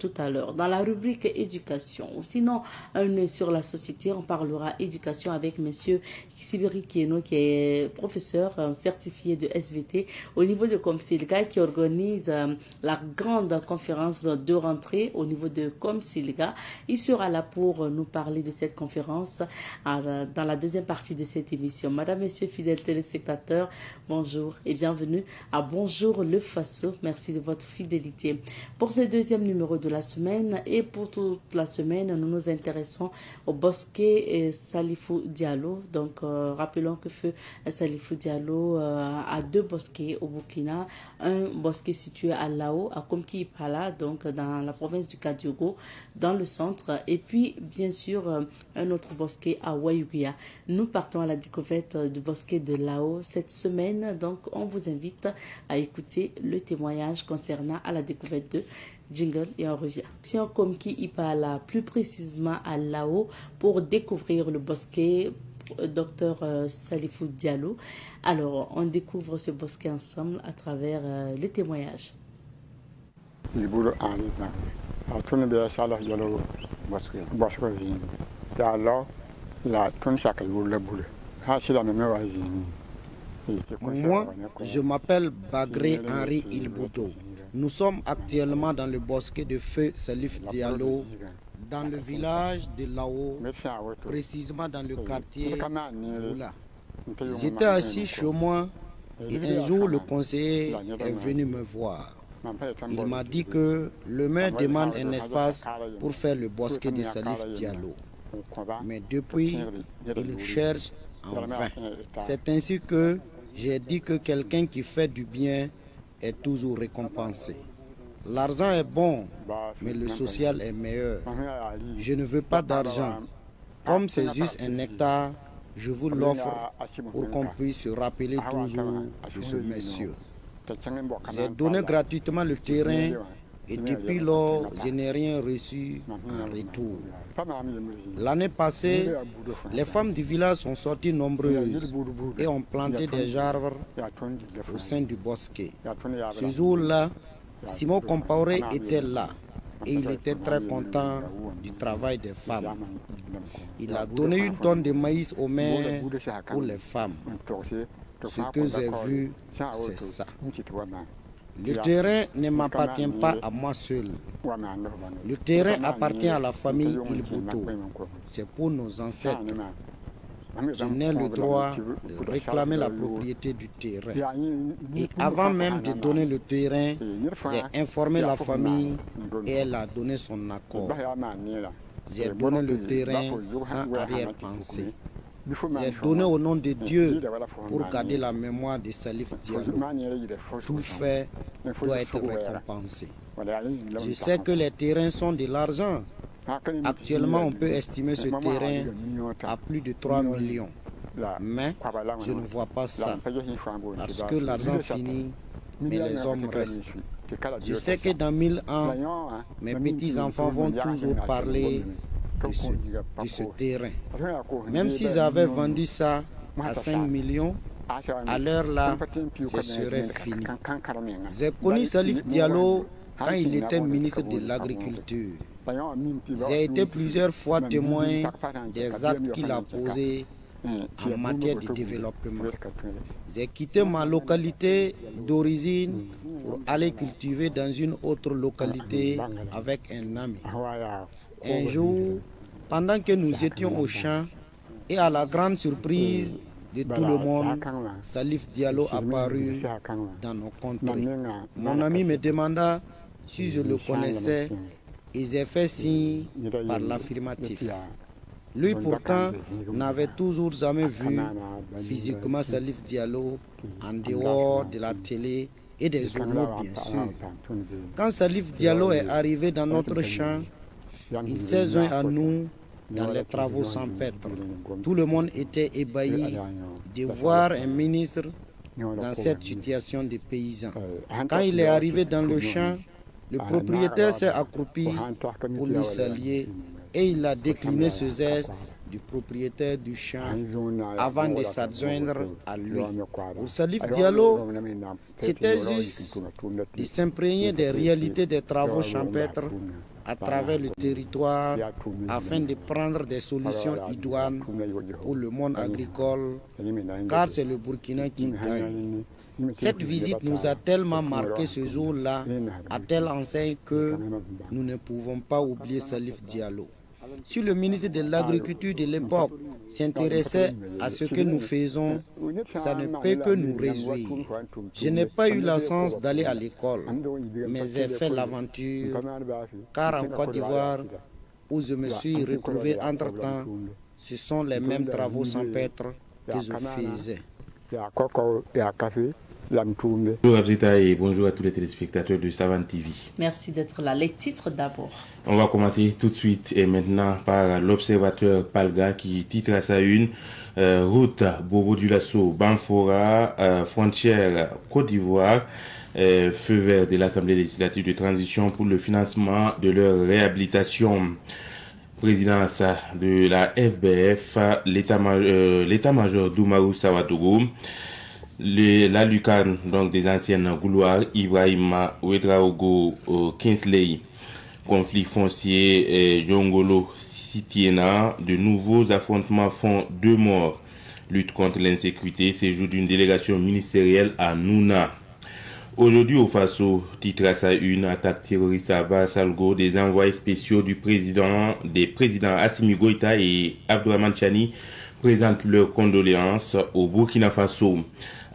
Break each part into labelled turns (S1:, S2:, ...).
S1: tout à l'heure. Dans la rubrique éducation, ou sinon un œil sur la société, on parlera éducation avec monsieur Sibiri Kieno, qui est professeur certifié de SVT au niveau de Comsilga, qui organise la grande conférence de rentrée au niveau de Comsilga. Il sera là pour nous parler de cette conférence dans la deuxième partie de cette émission. Madame, Messieurs, fidèles téléspectateurs, bonjour et bienvenue à Bonjour le Faso. Merci de votre fidélité. Pour ce deuxième numéro de la semaine et pour toute la semaine, nous nous intéressons au bosquet Salifou Diallo. Donc, rappelons que feu Salifou Diallo a deux bosquets au Burkina. Un bosquet situé à Lao, à Komki-Ipala, donc dans la province du Kadiogo, dans le centre. Et puis, bien sûr, un autre bosquet à Wayugia. Nous partons à la découverte du bosquet de Lao cette semaine. Donc, on vous invite à écouter le témoignage concernant à la découverte de Jingle et on revient. Si on Komki-Ipala, plus précisément à Lao, pour découvrir le bosquet Docteur Salifou Diallo. Alors, on découvre ce bosquet ensemble à travers le témoignage.
S2: Moi, je m'appelle Bagré Henri Ilboudo. Nous sommes actuellement dans le bosquet de feu Salif Diallo, dans le village de Lao, précisément dans le quartier Oula. J'étais assis chez moi et un jour le conseiller est venu me voir. Il m'a dit que le maire demande un espace pour faire le bosquet de Salif Diallo. Mais depuis, il cherche en vain. C'est ainsi que j'ai dit que quelqu'un qui fait du bien est toujours récompensé. L'argent est bon, mais le social est meilleur. Je ne veux pas d'argent. Comme c'est juste un hectare, je vous l'offre pour qu'on puisse se rappeler toujours de ce monsieur. J'ai donné gratuitement le terrain et depuis lors, je n'ai rien reçu en retour. L'année passée, les femmes du village sont sorties nombreuses et ont planté des arbres au sein du bosquet. Ce jour-là, Simon Compaoré était là et il était très content du travail des femmes. Il a donné une tonne de maïs aux mères pour les femmes. Ce que j'ai vu, c'est ça. Le terrain ne m'appartient pas à moi seul. Le terrain appartient à la famille Ilboudo. C'est pour nos ancêtres. Je n'ai le droit de réclamer la propriété du terrain. Et avant même de donner le terrain, j'ai informé la famille et elle a donné son accord. J'ai donné le terrain sans arrière-pensée. J'ai donné au nom de Dieu pour garder la mémoire de Salif Diallo. Tout fait doit être récompensé. Je sais que les terrains sont de l'argent. Actuellement, on peut estimer ce terrain à plus de 3 millions. Mais je ne vois pas ça. Parce que l'argent finit, mais les hommes restent. Je sais que dans 1000 ans, mes petits-enfants vont toujours parler de ce terrain. Même s'ils avaient vendu ça à 5 millions, à l'heure là, ce serait fini. J'ai connu Salif Diallo quand il était ministre de l'Agriculture. J'ai été plusieurs fois témoin des actes qu'il a posés en matière de développement. J'ai quitté ma localité d'origine pour aller cultiver dans une autre localité avec un ami. Un jour, pendant que nous étions au champ, et à la grande surprise de tout le monde, Salif Diallo apparut dans nos contrées. Mon ami me demanda si je le connaissais et j'ai fait signe par l'affirmatif. Lui pourtant n'avait toujours jamais vu physiquement Salif Diallo en dehors de la télé et des journaux bien sûr. Quand Salif Diallo est arrivé dans notre champ, il s'est joint à nous dans les travaux sans paître. Tout le monde était ébahi de voir un ministre dans cette situation de paysan. Quand il est arrivé dans le champ, le propriétaire s'est accroupi pour lui saluer et il a décliné ce geste du propriétaire du champ avant de s'adjoindre à lui. Pour Salif Diallo, c'était juste de s'imprégner des réalités des travaux champêtres à travers le territoire afin de prendre des solutions idoines pour le monde agricole, car c'est le Burkina qui gagne. Cette visite nous a tellement marqué ce jour-là, à telle enseigne que nous ne pouvons pas oublier Salif Diallo. Si le ministre de l'Agriculture de l'époque s'intéressait à ce que nous faisons, ça ne peut que nous réjouir. Je n'ai pas eu la chance d'aller à l'école, mais j'ai fait l'aventure, car en Côte d'Ivoire, où je me suis retrouvé entre-temps, ce sont les mêmes travaux champêtres que je faisais.
S3: Bonjour Abzeta et bonjour à tous les téléspectateurs de Savane TV.
S1: Merci d'être là. Les titres d'abord.
S3: On va commencer tout de suite et maintenant par l'observateur Palga qui titre à sa une route Bobo du Lasso, Banfora, frontière Côte d'Ivoire, feu vert de l'Assemblée législative de transition pour le financement de leur réhabilitation. Présidence de la FBF, l'état-major d'Oumarou Sawadogo. La lucarne donc des anciennes gouloirs Ibrahima Ouedraogo Kinsley, conflit foncier Yongolo Sitiena, de nouveaux affrontements font 2 morts. Lutte contre l'insécurité, séjour d'une délégation ministérielle à Nouna. Aujourd'hui au Faso, titre à sa une, attaque terroriste à Barsalgo, des envoyés spéciaux des présidents Assimi Goïta et Abdourahmane Chani présentent leurs condoléances au Burkina Faso.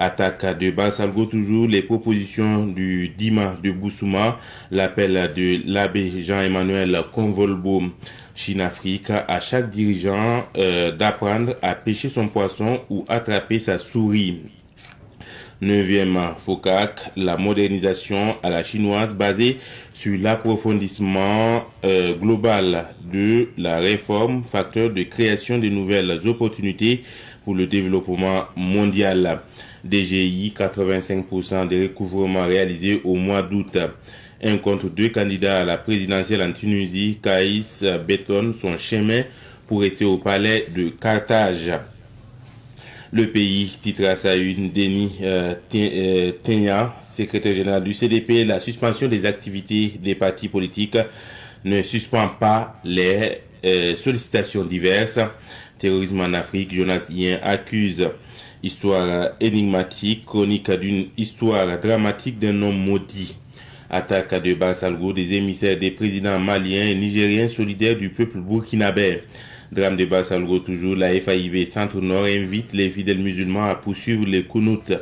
S3: Attaque de Barsalgo toujours, les propositions du Dima de Boussouma, l'appel de l'abbé Jean-Emmanuel Convolbo, Chine-Afrique, à chaque dirigeant d'apprendre à pêcher son poisson ou attraper sa souris. 9e FOCAC, la modernisation à la chinoise basée sur l'approfondissement global de la réforme, facteur de création de nouvelles opportunités pour le développement mondial. DGI, 85% des recouvrements réalisés au mois d'août. Un contre 2 candidats à la présidentielle en Tunisie, Kaïs bétonne son chemin pour rester au palais de Carthage. Le pays titre à sa une, Denis Tenya, secrétaire général du CDP, la suspension des activités des partis politiques ne suspend pas les sollicitations diverses. Terrorisme en Afrique, Jonas Yen accuse. Histoire énigmatique, chronique d'une histoire dramatique d'un homme maudit. Attaque de Barsalgo, des émissaires des présidents maliens et nigériens solidaires du peuple burkinabé. Drame de Barsalgo toujours, la FAIV Centre-Nord invite les fidèles musulmans à poursuivre les Kounout.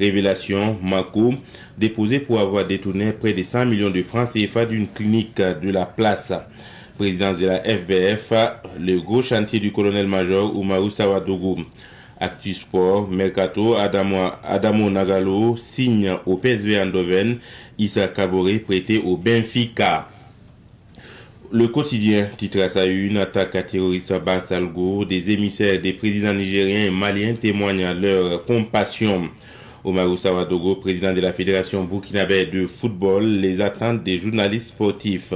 S3: Révélation, Mako, déposé pour avoir détourné près de 100 millions de francs CFA d'une clinique de la place. Présidence de la FBF, le gros chantier du colonel-major Oumarou Sawadogo. Actu Sport, Mercato, Adamo Nagalo signe au PSV Eindhoven, Issa Kabore prêté au Benfica. Le quotidien titre à sa une, attaque terroriste à Barsalgo, des émissaires des présidents nigériens et maliens témoignent leur compassion. Oumarou Sawadogo, président de la Fédération burkinabé de football, les attentes des journalistes sportifs.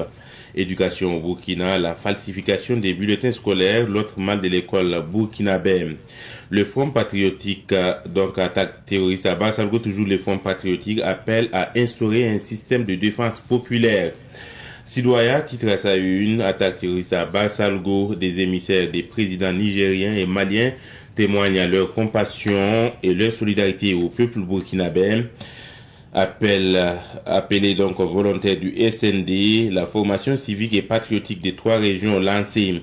S3: Éducation au Burkina, la falsification des bulletins scolaires, l'autre mal de l'école burkinabé. Le Front patriotique, donc attaque terroriste à Barsalgo, toujours le Front patriotique appelle à instaurer un système de défense populaire. Sidoya titre à sa une, attaque terroriste à Barsalgo, des émissaires des présidents nigériens et maliens témoignent à leur compassion et leur solidarité au peuple burkinabé. Appelé donc volontaire du SND, la formation civique et patriotique des 3 régions lancée.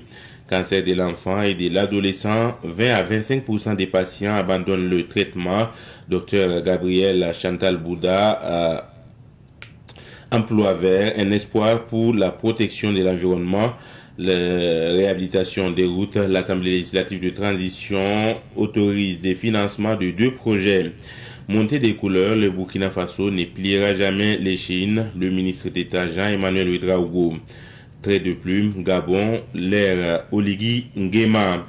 S3: Cancer de l'enfant et de l'adolescent, 20 à 25% des patients abandonnent le traitement. Dr Gabriel Chantal Bouda, emploi vert, un espoir pour la protection de l'environnement, la réhabilitation des routes. L'Assemblée législative de transition autorise des financements de 2 projets. Montée des couleurs, le Burkina Faso ne pliera jamais les Chines. Le ministre d'État Jean-Emmanuel Ouedraogo. Trait de plume, Gabon, l'ère Oligui Nguema.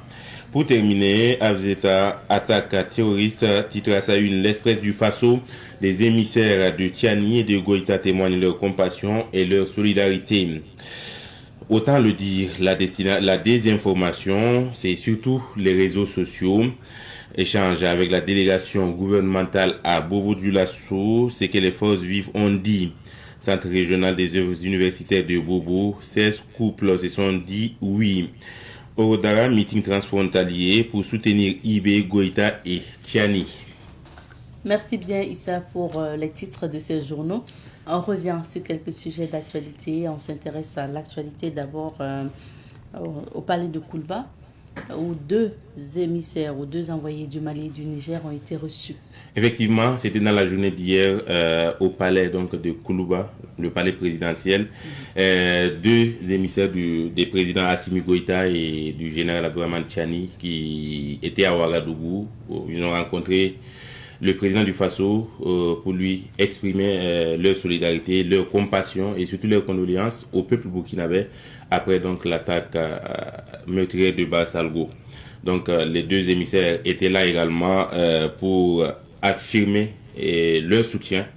S3: Pour terminer, Abzeta, attaque terroriste, titre à sa une, l'Express du Faso. Les émissaires de Tiani et de Goïta témoignent leur compassion et leur solidarité. autant le dire, la désinformation, c'est surtout les réseaux sociaux. Échange avec la délégation gouvernementale à Bobo-Dioulasso, c'est que les forces vives ont dit. Centre régional des œuvres universitaires de Bobo, 16 couples se sont dit oui. Orodara, meeting transfrontalier pour soutenir Ibé, Goïta et Tiani.
S1: Merci bien Issa pour les titres de ces journaux. On revient sur quelques sujets d'actualité. On s'intéresse à l'actualité d'abord au palais de Koulba, où 2 émissaires ou 2 envoyés du Mali et du Niger ont été reçus.
S3: Effectivement, c'était dans la journée d'hier au palais donc de Koulouba, le palais présidentiel. 2 émissaires des présidents Assimi Goïta et du général Abdourahmane Tiani qui étaient à Ouagadougou. Ils ont rencontré le président du Faso pour lui exprimer leur solidarité, leur compassion et surtout leurs condoléances au peuple burkinabé après donc l'attaque meurtrière de Barsalgo. Donc les 2 émissaires étaient là également pour affirmer leur soutien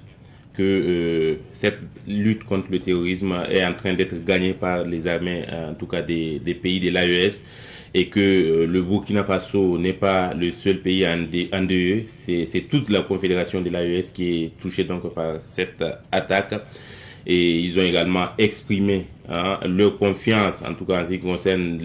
S3: que cette lutte contre le terrorisme est en train d'être gagnée par les armées, en tout cas des pays de l'AES, et que le Burkina Faso n'est pas le seul pays en DE, c'est toute la confédération de l'AES qui est touchée donc par cette attaque. Et ils ont également exprimé leur confiance, en tout cas en ce qui concerne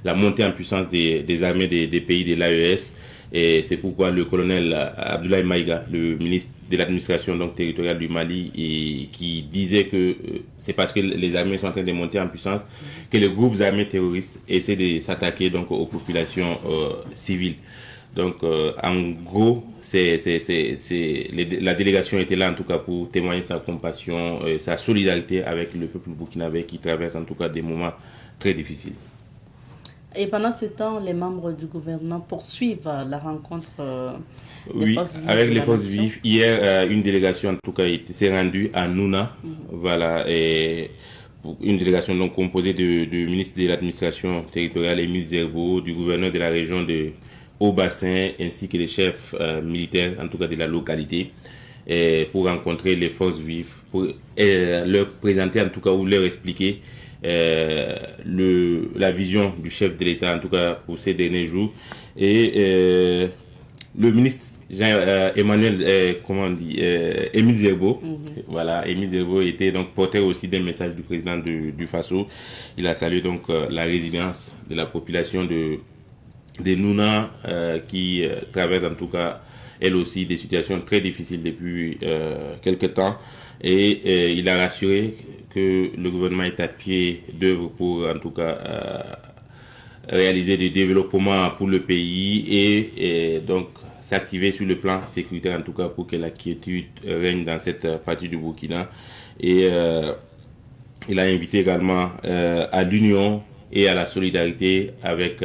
S3: la montée en puissance des armées des pays de l'AES. Et c'est pourquoi le colonel Abdoulaye Maïga, le ministre de l'administration donc territoriale du Mali, et qui disait que c'est parce que les armées sont en train de monter en puissance que les groupes armés terroristes essaient de s'attaquer donc aux populations civiles. Donc en gros, la délégation était là en tout cas pour témoigner sa compassion, sa solidarité avec le peuple burkinabé qui traverse en tout cas des moments très difficiles.
S1: Et pendant ce temps, les membres du gouvernement poursuivent la rencontre
S3: des forces vives avec les forces vives. Hier, une délégation en tout cas s'est rendue à Nouna. Voilà, et une délégation donc composée du ministre de l'administration territoriale Émile Zerbo, du gouverneur de la région de Haut-Bassin, ainsi que les chefs militaires en tout cas de la localité, pour rencontrer les forces vives, pour leur présenter en tout cas ou leur expliquer la vision du chef de l'État, en tout cas pour ces derniers jours. Et le ministre Emmanuel, Émile Zerbo, voilà, Émile Zerbo était donc porteur aussi d'un message du président du Faso. Il a salué donc la résilience de la population de Nouna qui traverse en tout cas elle aussi des situations très difficiles depuis quelques temps. Et il a rassuré que le gouvernement est à pied d'œuvre pour en tout cas réaliser des développements pour le pays et donc s'activer sur le plan sécuritaire en tout cas pour que la quiétude règne dans cette partie du Burkina. Et il a invité également à l'union et à la solidarité avec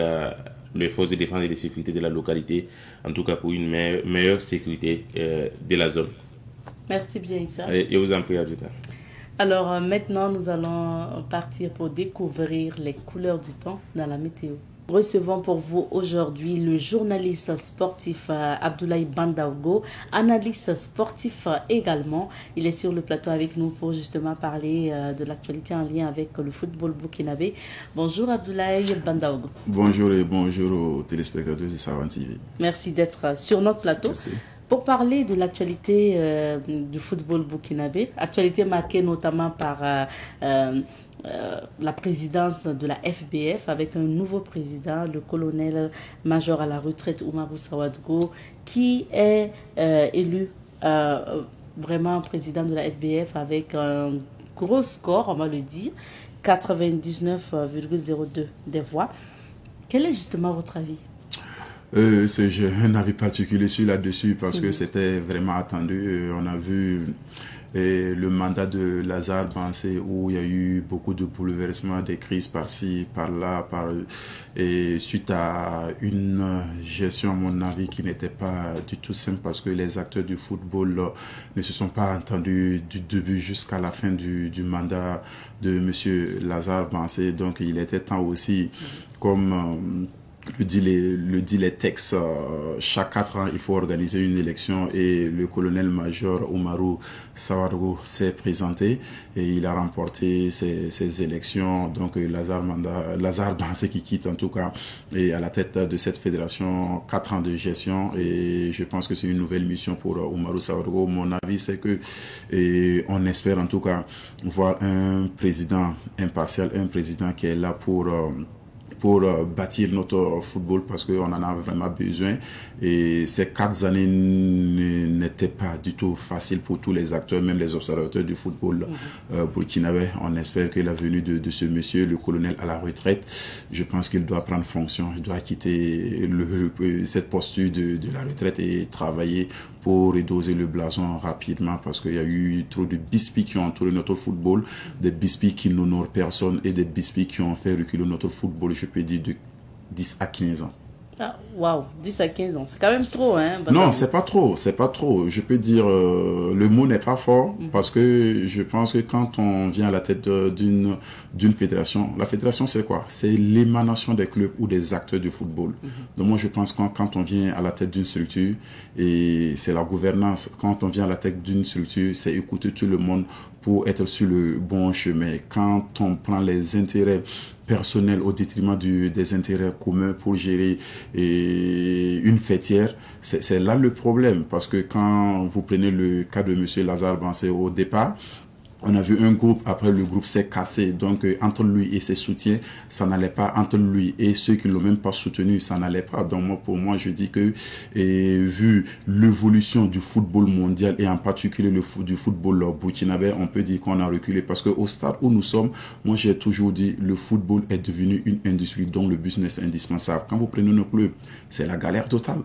S3: les forces de défense et de sécurité de la localité, en tout cas pour une meilleure sécurité de la zone.
S1: Merci bien Issa.
S3: Et je vous en prie, Adjouta.
S1: Alors maintenant, nous allons partir pour découvrir les couleurs du temps dans la météo. Recevons pour vous aujourd'hui le journaliste sportif Abdoulaye Bandaogo, analyste sportif également. Il est sur le plateau avec nous pour justement parler de l'actualité en lien avec le football burkinabé. Bonjour Abdoulaye Bandaogo.
S4: Bonjour et bonjour aux téléspectateurs de Savan TV.
S1: Merci d'être sur notre plateau.
S4: Merci.
S1: Pour parler de l'actualité du football burkinabé, actualité marquée notamment par la présidence de la FBF avec un nouveau président, le colonel-major à la retraite Oumarou Sawadgo, qui est élu vraiment président de la FBF avec un gros score, on va le dire, 99,02 des voix. Quel est justement votre avis ?
S4: J'ai un avis particulier là-dessus parce que c'était vraiment attendu. On a vu le mandat de Lazare Bansé où il y a eu beaucoup de bouleversements, des crises par-ci, par-là, et suite à une gestion, à mon avis, qui n'était pas du tout simple parce que les acteurs du football ne se sont pas entendus du début jusqu'à la fin du mandat de M. Lazare Bansé. Donc il était temps aussi, comme le dit les textes, chaque 4 ans, il faut organiser une élection et le colonel-major Umaru Sawargo s'est présenté et il a remporté ces élections. Donc Lazare Bansé qui quitte en tout cas et à la tête de cette fédération, 4 ans de gestion et je pense que c'est une nouvelle mission pour Umaru Sawargo. Mon avis c'est que on espère en tout cas voir un président impartial, un président qui est là pour bâtir notre football parce qu'on en a vraiment besoin et ces 4 années n'étaient pas du tout faciles pour tous les acteurs, même les observateurs du football burkinabé. On espère que la venue de ce monsieur, le colonel à la retraite, je pense qu'il doit prendre fonction, il doit quitter cette posture de la retraite et travailler pour redoser le blason rapidement parce qu'il y a eu trop de bisbilles qui ont entouré notre football, des bisbilles qui n'honorent personne et des bisbilles qui ont fait reculer notre football, je peux dire, de 10 à 15 ans.
S1: Ah, waouh, 10 à 15 ans, c'est quand même trop, hein?
S4: Non, c'est pas trop. Je peux dire, le mot n'est pas fort parce que je pense que quand on vient à la tête d'une fédération, la fédération c'est quoi? C'est l'émanation des clubs ou des acteurs du football. Donc moi je pense que quand on vient à la tête d'une structure, et c'est la gouvernance, quand on vient à la tête d'une structure, c'est écouter tout le monde pour être sur le bon chemin. Quand on prend les intérêts personnels au détriment des intérêts communs pour gérer une fêtière, c'est là le problème. Parce que quand vous prenez le cas de M. Lazare Bansé au départ, on a vu un groupe, après le groupe s'est cassé. Donc, entre lui et ses soutiens, ça n'allait pas. Entre lui et ceux qui ne l'ont même pas soutenu, ça n'allait pas. Donc, pour moi, je dis que, vu l'évolution du football mondial et en particulier du football burkinabé, on peut dire qu'on a reculé. Parce qu'au stade où nous sommes, moi, j'ai toujours dit, le football est devenu une industrie dont le business est indispensable. Quand vous prenez nos clubs, c'est la galère totale.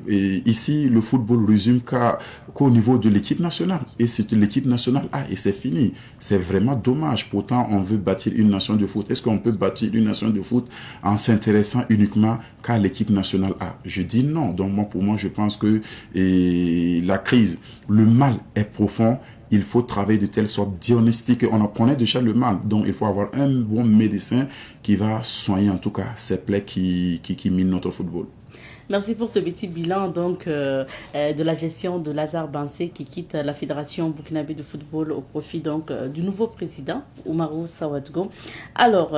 S4: Ici, le football résume qu'au niveau de l'équipe nationale. Et c'est l'équipe nationale et c'est fini. C'est vraiment dommage. Pourtant, on veut bâtir une nation de foot. Est-ce qu'on peut bâtir une nation de foot en s'intéressant uniquement qu'à l'équipe nationale A? Je dis non. Donc, pour moi, je pense que la crise, le mal est profond. Il faut travailler de telle sorte diagnostique. On en connaît déjà le mal. Donc, il faut avoir un bon médecin qui va soigner, en tout cas, ces plaies qui minent notre football.
S1: Merci pour ce petit bilan donc de la gestion de Lazare Bansé qui quitte la Fédération burkinabé de football au profit donc du nouveau président Umaru Sawargo. Alors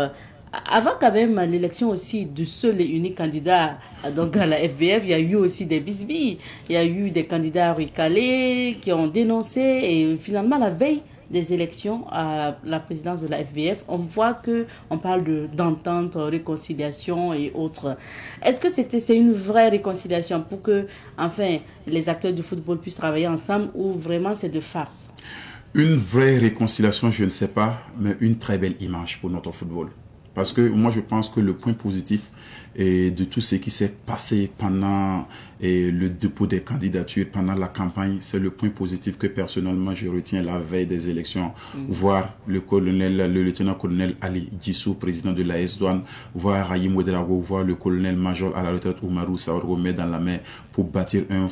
S1: avant quand même l'élection aussi du seul et unique candidat donc à la FBF, il y a eu aussi des bisbilles, il y a eu des candidats recalés qui ont dénoncé et finalement la veille des élections à la présidence de la FBF, on voit que on parle d'entente, réconciliation et autres. Est-ce que c'est une vraie réconciliation pour que enfin les acteurs du football puissent travailler ensemble ou vraiment c'est de farce?
S4: Une vraie réconciliation, je ne sais pas, mais une très belle image pour notre football. Parce que moi, je pense que le point positif de tout ce qui s'est passé pendant le dépôt des candidatures, pendant la campagne, c'est le point positif que personnellement je retiens la veille des élections. Voir le lieutenant-colonel Ali Djissou, président de la S-Douane, voir Rahim Ouedraogo, voir le colonel-major à la retraite Umaru Sawargo mettre dans la main pour bâtir un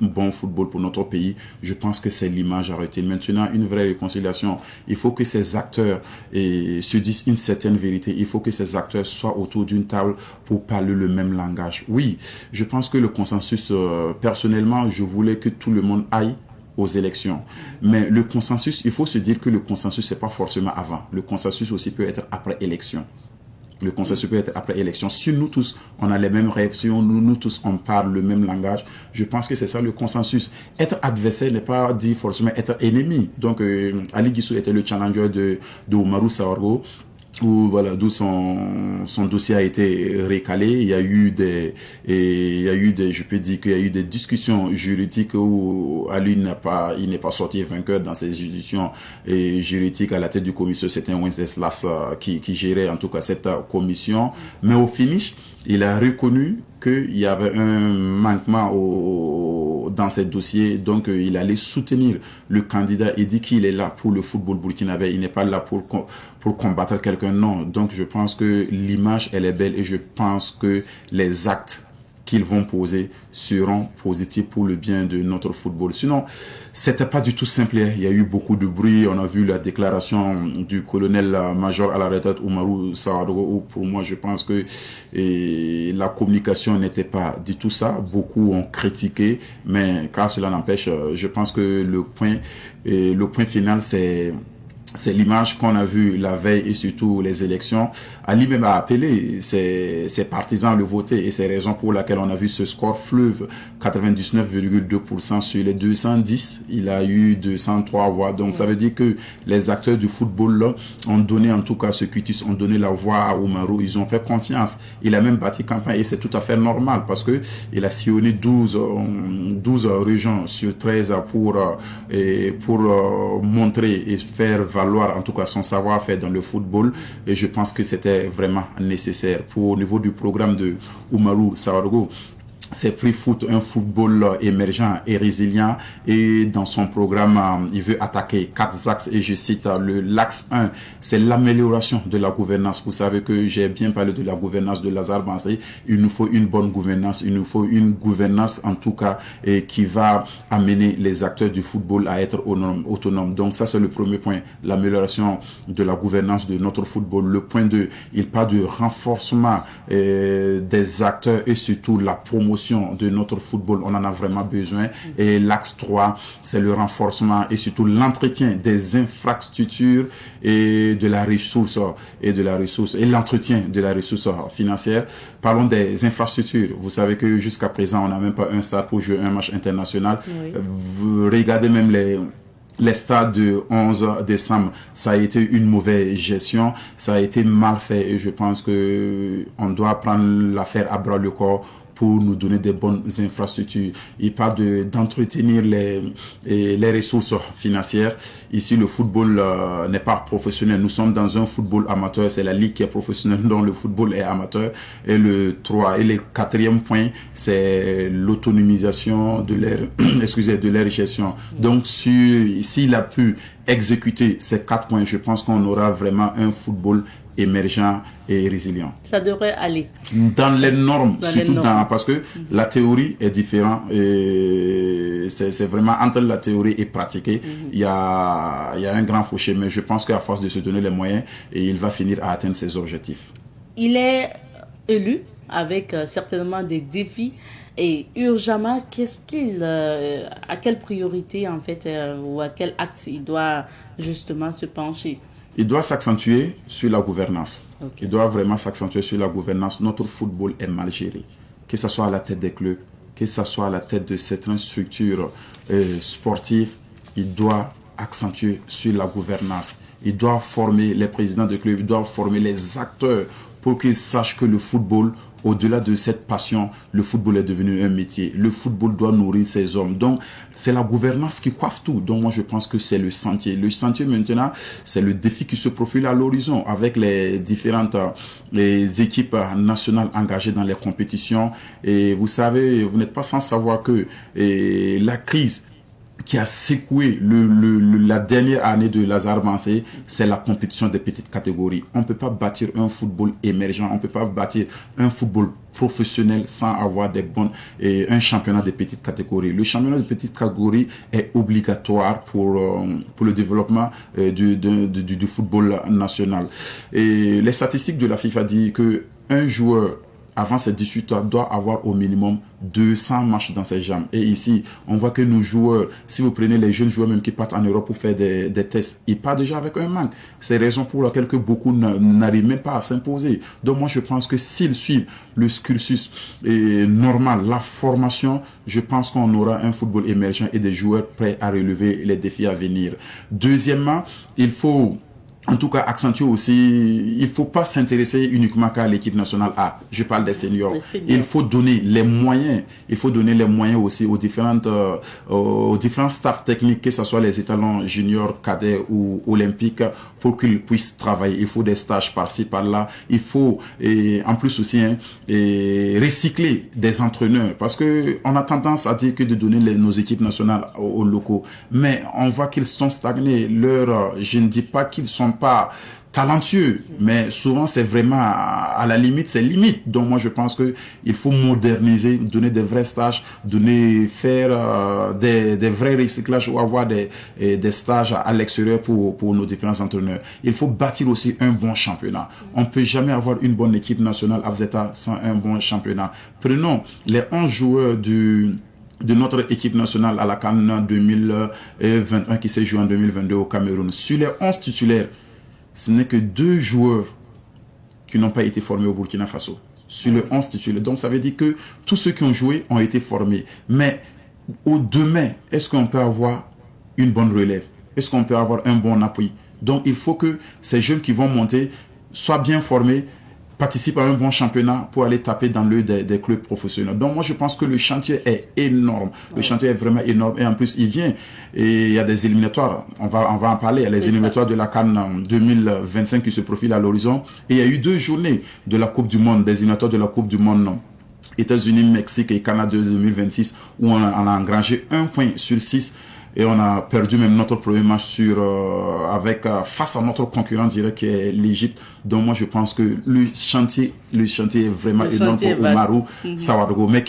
S4: bon football pour notre pays. Je pense que c'est l'image à retenir. Maintenant, une vraie réconciliation. Il faut que ces acteurs se disent une certaine vérité. Il faut que ces acteurs soient autour d'une table pour parler le même langage. Oui, je pense que le consensus, personnellement, je voulais que tout le monde aille aux élections. Mais le consensus, il faut se dire que le consensus, c'est pas forcément avant. Le consensus aussi peut être après élection. Le consensus peut être après élection. Si nous tous, on a les mêmes rêves, si nous tous, on parle le même langage, je pense que c'est ça le consensus. Être adversaire n'est pas dit forcément être ennemi. Donc, Ali Djissou était le challenger de Umaru Sawargo, d'où son dossier a été recalé. Il y a eu des, je peux dire qu'il y a eu des discussions juridiques où Ali il n'est pas sorti vainqueur dans ces discussions juridiques. À la tête du commission, c'était Wenceslas qui gérait en tout cas cette commission. Mais au finish, il a reconnu qu'il y avait un manquement dans ces dossiers, donc il allait soutenir le candidat et dit qu'il est là pour le football burkinabé, il n'est pas là pour combattre quelqu'un, non. Donc je pense que l'image elle est belle et je pense que les actes qu'ils vont poser seront positifs pour le bien de notre football. Sinon, c'était pas du tout simple. Il y a eu beaucoup de bruit. On a vu la déclaration du colonel-major à la retraite Oumarou Sawadogo, où pour moi, je pense que la communication n'était pas du tout ça. Beaucoup ont critiqué, mais car cela n'empêche, je pense que le point final, c'est l'image qu'on a vue la veille et surtout les élections. Ali même a appelé ses partisans à le voter et c'est la raison pour laquelle on a vu ce score fleuve, 99,2% sur les 210. Il a eu 203 voix. Donc ça veut dire que les acteurs du football là, ont donné en tout cas ce quitus, ont donné la voix à Oumarou. Ils ont fait confiance. Il a même bâti campagne et c'est tout à fait normal parce que il a sillonné 12 régions sur 13 pour montrer et faire valoir en tout cas son savoir-faire dans le football et je pense que c'était vraiment nécessaire. Au niveau du programme de Oumarou Sawadogo, c'est Free Foot, un football émergent et résilient et dans son programme, il veut attaquer 4 axes et je cite l'axe 1, c'est l'amélioration de la gouvernance. Vous savez que j'ai bien parlé de la gouvernance de Lazare Bansé. Il nous faut une bonne gouvernance, il nous faut une gouvernance en tout cas qui va amener les acteurs du football à être autonomes. Donc ça c'est le premier point, l'amélioration de la gouvernance de notre football. Le point 2, il parle de renforcement des acteurs et surtout la promotion de notre football, on en a vraiment besoin. Et l'axe 3, c'est le renforcement et surtout l'entretien des infrastructures et de la ressource et l'entretien de la ressource financière. Parlons des infrastructures. Vous savez que jusqu'à présent, on n'a même pas un stade pour jouer un match international. Oui. Vous regardez même les stades de 11 décembre, ça a été une mauvaise gestion, ça a été mal fait et je pense que on doit prendre l'affaire à bras le corps pour nous donner des bonnes infrastructures. Il parle d'entretenir les ressources financières. Ici, le football n'est pas professionnel. Nous sommes dans un football amateur. C'est la ligue qui est professionnelle, dont le football est amateur. Et le 4e point, c'est l'autonomisation de leur gestion. Donc, s'il a pu exécuter ces 4 points, je pense qu'on aura vraiment un football émergent et résilient.
S1: Ça devrait aller.
S4: Dans les normes, parce que la théorie est différente et c'est vraiment entre la théorie et pratiquer, il y a un grand fossé, mais je pense qu'à force de se donner les moyens, il va finir à atteindre ses objectifs.
S1: Il est élu avec certainement des défis et urgemment, à quelle priorité en fait ou à quel axe il doit justement se pencher?
S4: Il doit s'accentuer sur la gouvernance. Okay. Il doit vraiment s'accentuer sur la gouvernance. Notre football est mal géré. Que ce soit à la tête des clubs, que ce soit à la tête de certaines structures sportives, il doit accentuer sur la gouvernance. Il doit former les présidents de clubs, il doit former les acteurs pour qu'ils sachent que le football, au-delà de cette passion, le football est devenu un métier. Le football doit nourrir ses hommes. Donc, c'est la gouvernance qui coiffe tout. Donc, moi, je pense que c'est le sentier. Le sentier, maintenant, c'est le défi qui se profile à l'horizon avec les différentes les équipes nationales engagées dans les compétitions. Et vous savez, vous n'êtes pas sans savoir que la crise qui a secoué la dernière année de Lazare Bansé, c'est la compétition des petites catégories. On ne peut pas bâtir un football émergent, on ne peut pas bâtir un football professionnel sans avoir un championnat de petites catégories. Le championnat de petites catégories est obligatoire pour le développement du football national. Et les statistiques de la FIFA disent que un joueur avant ces 18 ans, doit avoir au minimum 200 matchs dans ses jambes. Et ici, on voit que nos joueurs, si vous prenez les jeunes joueurs même qui partent en Europe pour faire des tests, ils partent déjà avec un manque. C'est la raison pour laquelle beaucoup n'arrivent même pas à s'imposer. Donc moi, je pense que s'ils suivent le cursus normal, la formation, je pense qu'on aura un football émergent et des joueurs prêts à relever les défis à venir. Deuxièmement, il faut en tout cas accentuer aussi, il ne faut pas s'intéresser uniquement qu'à l'équipe nationale A. Je parle des seniors. Il faut donner les moyens. Il faut donner les moyens aussi aux différents staffs techniques, que ce soit les étalons juniors, cadets ou olympiques, pour qu'ils puissent travailler. Il faut des stages par-ci, par-là. Il faut, en plus aussi, recycler des entraîneurs. Parce que on a tendance à dire que de donner nos équipes nationales aux locaux. Mais on voit qu'ils sont stagnés. Je ne dis pas qu'ils sont pas talentueux, mais souvent c'est vraiment à la limite, c'est limite. Donc moi je pense que il faut moderniser, donner des vrais stages, faire des vrais recyclages ou avoir des stages à l'extérieur pour nos différents entraîneurs. Il faut bâtir aussi un bon championnat. On peut jamais avoir une bonne équipe nationale à Vzeta sans un bon championnat. Prenons les 11 joueurs de notre équipe nationale à la CAN 2021 qui s'est jouée en 2022 au Cameroun. Sur les 11 titulaires, ce n'est que 2 joueurs qui n'ont pas été formés au Burkina Faso. Sur les 11 titulaires. Donc ça veut dire que tous ceux qui ont joué ont été formés. Mais au demain, est-ce qu'on peut avoir une bonne relève? Est-ce qu'on peut avoir un bon appui? Donc il faut que ces jeunes qui vont monter soient bien formés, participent à un bon championnat pour aller taper dans l'œil des clubs professionnels. Donc moi je pense que le chantier est énorme. Le chantier est vraiment énorme et en plus il vient et il y a des éliminatoires. On va en parler. Il y a les éliminatoires de la CAN 2025 qui se profilent à l'horizon et il y a eu 2 journées de la Coupe du Monde, des éliminatoires de la Coupe du Monde États-Unis, Mexique et Canada 2026 où on a engrangé 1 point sur 6. Et on a perdu même notre premier match face à notre concurrent direct qui est l'Égypte. Donc moi je pense que le chantier est vraiment énorme pour Oumarou Sawadogo. Mais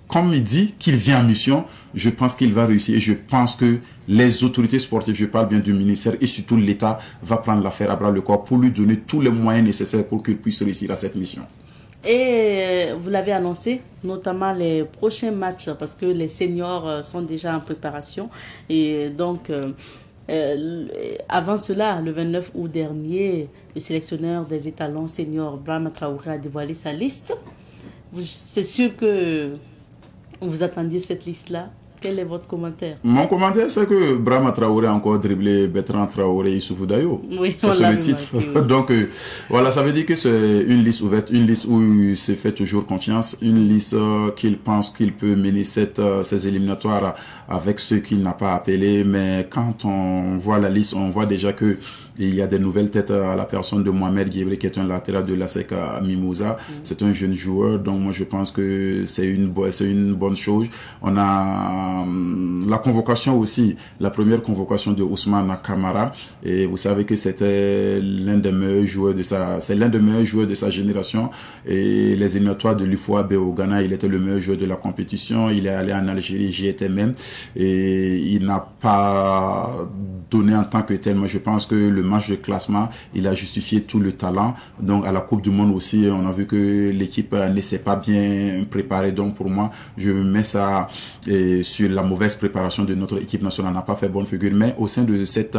S4: comme il dit qu'il vient en mission, je pense qu'il va réussir. Et je pense que les autorités sportives, je parle bien du ministère et surtout l'État, va prendre l'affaire à bras le corps pour lui donner tous les moyens nécessaires pour qu'il puisse réussir à cette mission.
S1: Et vous l'avez annoncé, notamment les prochains matchs, parce que les seniors sont déjà en préparation. Et donc, avant cela, le 29 août dernier, le sélectionneur des étalons seniors, Brahma Traoré, a dévoilé sa liste. C'est sûr que vous attendiez cette liste-là. Quel est votre commentaire?
S4: Mon commentaire, c'est que Brahma Traoré a encore dribblé Bertrand Traoré et Issoufou Dayo.
S1: Oui,
S4: c'est le titre. Marqué, oui. Donc, voilà, ça veut dire que c'est une liste ouverte, une liste où il se fait toujours confiance, une liste qu'il pense qu'il peut mener ces éliminatoires avec ceux qu'il n'a pas appelés. Mais quand on voit la liste, on voit déjà que il y a des nouvelles têtes à la personne de Mohamed Guébré, qui est un latéral de l'ASEC à Mimouza. C'est un jeune joueur, donc moi je pense que c'est une bonne chose. On a la convocation aussi, la première convocation de Ousmane Kamara, et vous savez que c'était l'un des meilleurs joueurs de sa génération, et les éliminatoires de l'UFOA au Ghana, il était le meilleur joueur de la compétition. Il est allé en Algérie, j'y étais même, et il n'a pas donné en tant que tel. Moi je pense que le match de classement, il a justifié tout le talent. Donc à la Coupe du Monde aussi, on a vu que l'équipe ne s'est pas bien préparée. Donc pour moi, je mets ça sur la mauvaise préparation de notre équipe nationale. On n'a pas fait bonne figure, mais au sein de cette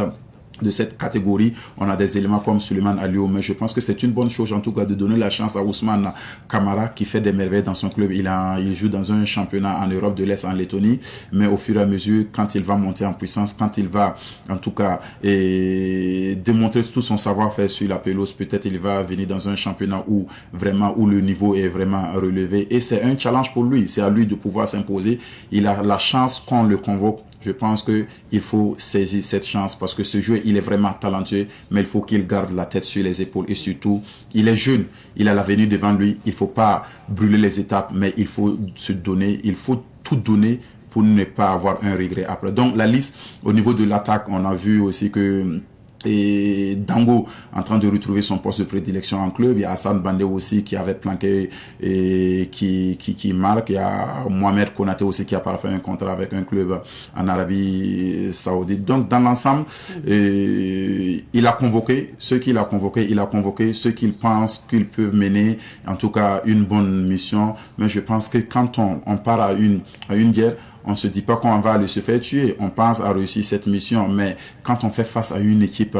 S4: catégorie, on a des éléments comme Suleiman Aliou, mais je pense que c'est une bonne chose en tout cas de donner la chance à Ousmane Kamara qui fait des merveilles dans son club. Il joue dans un championnat en Europe de l'Est, en Lettonie, mais au fur et à mesure, quand il va monter en puissance, quand il va en tout cas démontrer tout son savoir-faire sur la pelouse, peut-être il va venir dans un championnat où le niveau est vraiment relevé, et c'est un challenge pour lui, c'est à lui de pouvoir s'imposer. Il a la chance qu'on le convoque. Je pense qu'il faut saisir cette chance parce que ce joueur, il est vraiment talentueux, mais il faut qu'il garde la tête sur les épaules et surtout, il est jeune, il a l'avenir devant lui. Il ne faut pas brûler les étapes, mais il faut se donner, il faut tout donner pour ne pas avoir un regret après. Donc la liste, au niveau de l'attaque, on a vu aussi que Dango en train de retrouver son poste de prédilection en club. Il y a Hassan Bandé aussi qui avait planqué et qui marque. Il y a Mohamed Konaté aussi qui a parfait un contrat avec un club en Arabie Saoudite. Donc dans l'ensemble, il a convoqué ceux qu'il a convoqués, ceux qu'il pense qu'ils peuvent mener en tout cas une bonne mission. Mais je pense que quand on part à une guerre, on se dit pas qu'on va aller se faire tuer. On pense à réussir cette mission. Mais quand on fait face à une équipe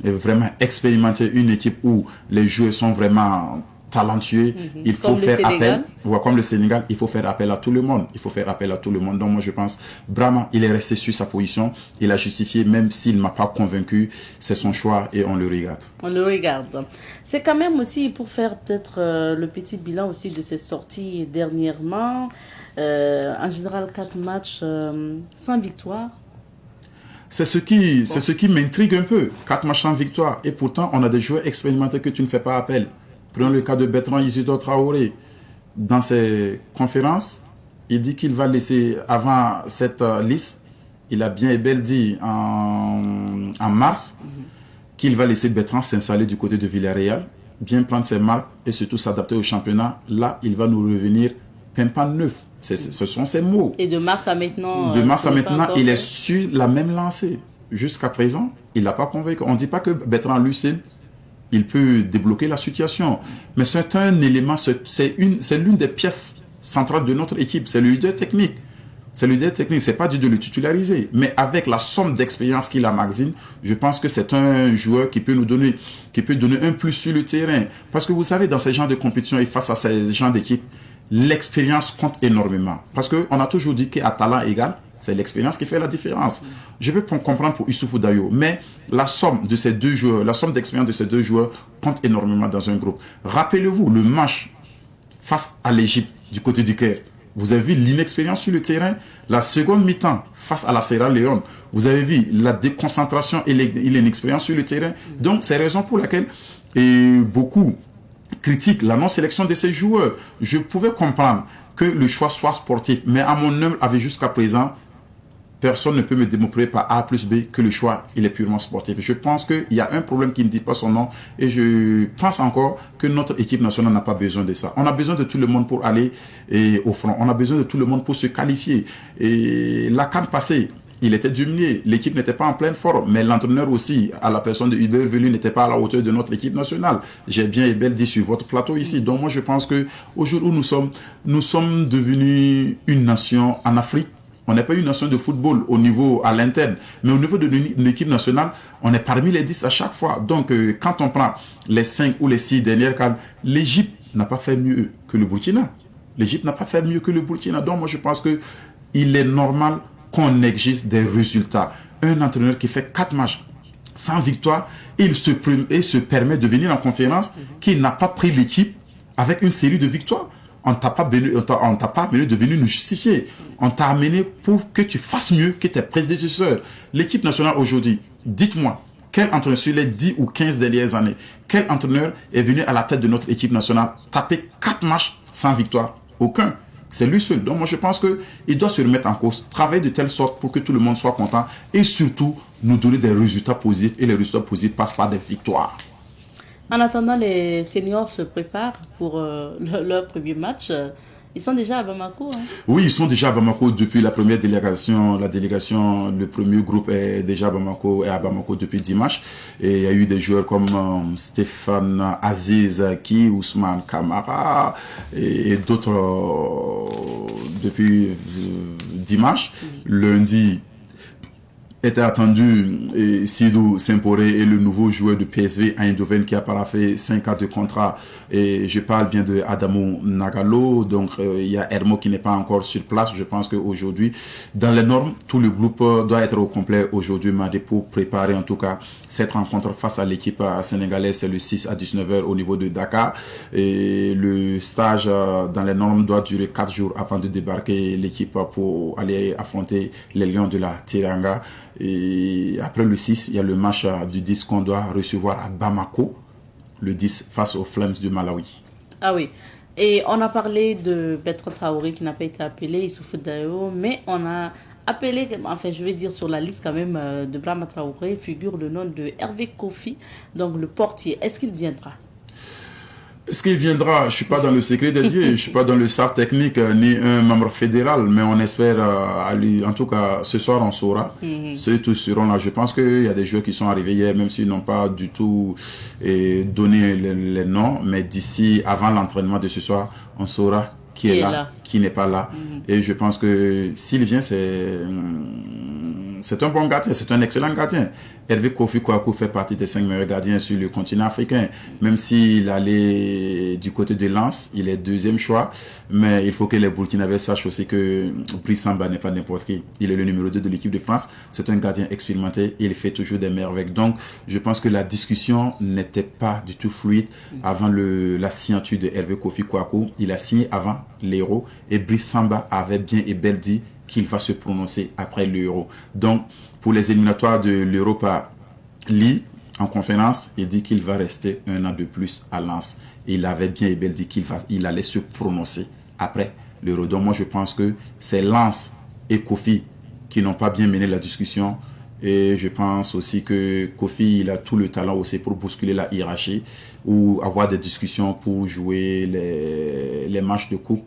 S4: vraiment expérimentée, une équipe où les joueurs sont vraiment talentueux, il faut faire appel. Comme le Sénégal, il faut faire appel à tout le monde. Donc moi je pense, Brahma, il est resté sur sa position. Il a justifié, même s'il ne m'a pas convaincu. C'est son choix et on le regarde.
S1: C'est quand même aussi pour faire peut-être le petit bilan aussi de ces sorties dernièrement. En général, 4 matchs sans victoire.
S4: C'est ce qui m'intrigue un peu. 4 matchs sans victoire. Et pourtant, on a des joueurs expérimentés que tu ne fais pas appel. Prenons le cas de Bertrand Isidore Traoré. Dans ses conférences, il dit qu'il va laisser, avant cette liste, il a bien et bel dit en mars, qu'il va laisser Bertrand s'installer du côté de Villarreal, bien prendre ses marques et surtout s'adapter au championnat. Là, il va nous revenir pimpant neuf. Ce sont ses mots.
S1: Et de mars à maintenant...
S4: De mars à maintenant, il est sur la même lancée. Jusqu'à présent, il n'a pas convaincu. On ne dit pas que Bertrand, lui, il peut débloquer la situation. Mais c'est un élément, c'est l'une des pièces centrales de notre équipe. C'est le leader technique. C'est le leader technique, c'est pas dû de le titulariser. Mais avec la somme d'expérience qu'il a, Maxime, je pense que c'est un joueur qui peut donner un plus sur le terrain. Parce que vous savez, dans ces genres de compétitions et face à ces genres d'équipes, l'expérience compte énormément. Parce qu'on a toujours dit qu'à talent égal, c'est l'expérience qui fait la différence. Je peux comprendre pour Issoufou Dayo, mais la somme de ces deux joueurs, la somme d'expérience de ces deux joueurs compte énormément dans un groupe. Rappelez-vous le match face à l'Égypte du côté du Caire. Vous avez vu l'inexpérience sur le terrain. La seconde mi-temps face à la Sierra Leone, vous avez vu la déconcentration et l'inexpérience sur le terrain. Donc, c'est la raison pour laquelle beaucoup critiquent la non-sélection de ces joueurs. Je pouvais comprendre que le choix soit sportif, mais à mon humble avis jusqu'à présent, personne ne peut me démontrer par A plus B que le choix, il est purement sportif. Je pense qu'il y a un problème qui ne dit pas son nom et je pense encore que notre équipe nationale n'a pas besoin de ça. On a besoin de tout le monde pour aller au front. On a besoin de tout le monde pour se qualifier. Et la CAN passée, il était diminué. L'équipe n'était pas en pleine forme, mais l'entraîneur aussi, à la personne de Hubert Velu, n'était pas à la hauteur de notre équipe nationale. J'ai bien et belle dit sur votre plateau ici. Donc moi, je pense que au jour où nous sommes devenus une nation en Afrique. On n'est pas une nation de football au niveau à l'interne, mais au niveau de l'équipe nationale, on est parmi les 10 à chaque fois. Donc, quand on prend les 5 ou les 6 dernières CAN, l'Égypte n'a pas fait mieux que le Burkina. L'Égypte n'a pas fait mieux que le Burkina. Donc, moi, je pense qu'il est normal qu'on exige des résultats. Un entraîneur qui fait 4 matchs sans victoire, il se permet de venir en conférence qu'il n'a pas pris l'équipe avec une série de victoires. On t'a pas amené de venir nous justifier. On t'a amené pour que tu fasses mieux que tes prédécesseurs. L'équipe nationale aujourd'hui, dites-moi, quel entraîneur sur les 10 ou 15 dernières années, quel entraîneur est venu à la tête de notre équipe nationale taper 4 matchs sans victoire? Aucun. C'est lui seul. Donc moi je pense qu'il doit se remettre en cause, travailler de telle sorte pour que tout le monde soit content et surtout nous donner des résultats positifs. Et les résultats positifs passent par des victoires.
S1: En attendant, les seniors se préparent pour leur premier match. Ils sont déjà à Bamako. Hein?
S4: Oui, ils sont déjà à Bamako depuis la première délégation. La délégation, le premier groupe est déjà à Bamako depuis dimanche. Et il y a eu des joueurs comme Stéphane Aziz, Ousmane Kamara et d'autres depuis dimanche. Lundi était attendu Sidou Semporé et le nouveau joueur de PSV Eindhoven qui a paraphé 5 ans de contrat, et je parle bien de Adamo Nagalo. Donc il y a Hermo qui n'est pas encore sur place. Je pense qu'aujourd'hui dans les normes tout le groupe doit être au complet aujourd'hui mardi pour préparer en tout cas cette rencontre face à l'équipe sénégalaise. C'est le 6 à 19h au niveau de Dakar, et le stage dans les normes doit durer 4 jours avant de débarquer l'équipe pour aller affronter les Lions de la Teranga. Et après le 6, il y a le match du 10 qu'on doit recevoir à Bamako, le 10 face aux Flames du Malawi.
S1: Ah oui, et on a parlé de Bertrand Traoré qui n'a pas été appelé, Issoufou Dayo, mais on a appelé, enfin je vais dire sur la liste quand même de Brahma Traoré, figure le nom de Hervé Kofi, donc le portier. Est-ce qu'il viendra?
S4: Est-ce qu'il viendra? Je ne suis pas dans le secret des dieux, je ne suis pas dans le staff technique ni un membre fédéral, mais on espère à lui. En tout cas, ce soir, on saura. Ceux tous seront là. Je pense qu'il y a des joueurs qui sont arrivés hier, même s'ils n'ont pas du tout donné les noms, mais d'ici, avant l'entraînement de ce soir, on saura qui est là, qui n'est pas là. Et je pense que s'il vient, c'est un bon gardien, c'est un excellent gardien. Hervé Kofi Kouakou fait partie des 5 meilleurs gardiens sur le continent africain. Même s'il allait du côté de Lens, il est 2e choix. Mais il faut que les Burkinabés sachent aussi que Brice Samba n'est pas n'importe qui. Il est le numéro 2 de l'équipe de France. C'est un gardien expérimenté. Il fait toujours des merveilles. Donc, je pense que la discussion n'était pas du tout fluide avant la signature de Hervé Kofi Kouakou. Il a signé avant l'Euro. Et Brice Samba avait bien et belle dit qu'il va se prononcer après l'Euro. Donc, pour les éliminatoires de l'Europa League, en conférence, il dit qu'il va rester 1 an de plus à Lens. Il avait bien et bien dit qu'il allait se prononcer après l'Euro. Donc moi, je pense que c'est Lens et Kofi qui n'ont pas bien mené la discussion. Et je pense aussi que Kofi, il a tout le talent aussi pour bousculer la hiérarchie ou avoir des discussions pour jouer les matchs de coupe.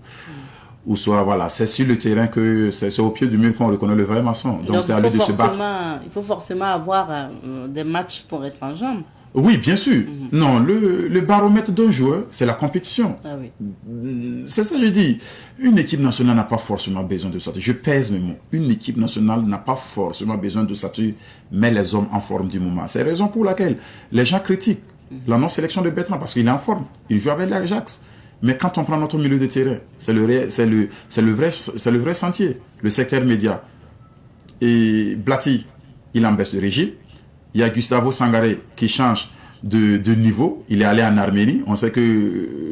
S4: Ou soit, voilà, c'est sur le terrain que c'est au pied du mur qu'on reconnaît le vrai maçon. Donc c'est à lui de se battre.
S1: Il faut forcément avoir des matchs pour être en jambes.
S4: Oui, bien sûr. Non, le baromètre d'un joueur, c'est la compétition.
S1: Ah oui.
S4: C'est ça que je dis. Une équipe nationale n'a pas forcément besoin de statut. Je pèse mes mots. Une équipe nationale n'a pas forcément besoin de statut, mais les hommes en forme du moment. C'est la raison pour laquelle les gens critiquent la non-sélection de Bertrand, parce qu'il est en forme. Il joue avec l'Ajax. Mais quand on prend notre milieu de terrain, c'est le vrai sentier, le secteur média. Et Blati, il en baisse de régime. Il y a Gustavo Sangaré qui change de niveau. Il est allé en Arménie. On sait que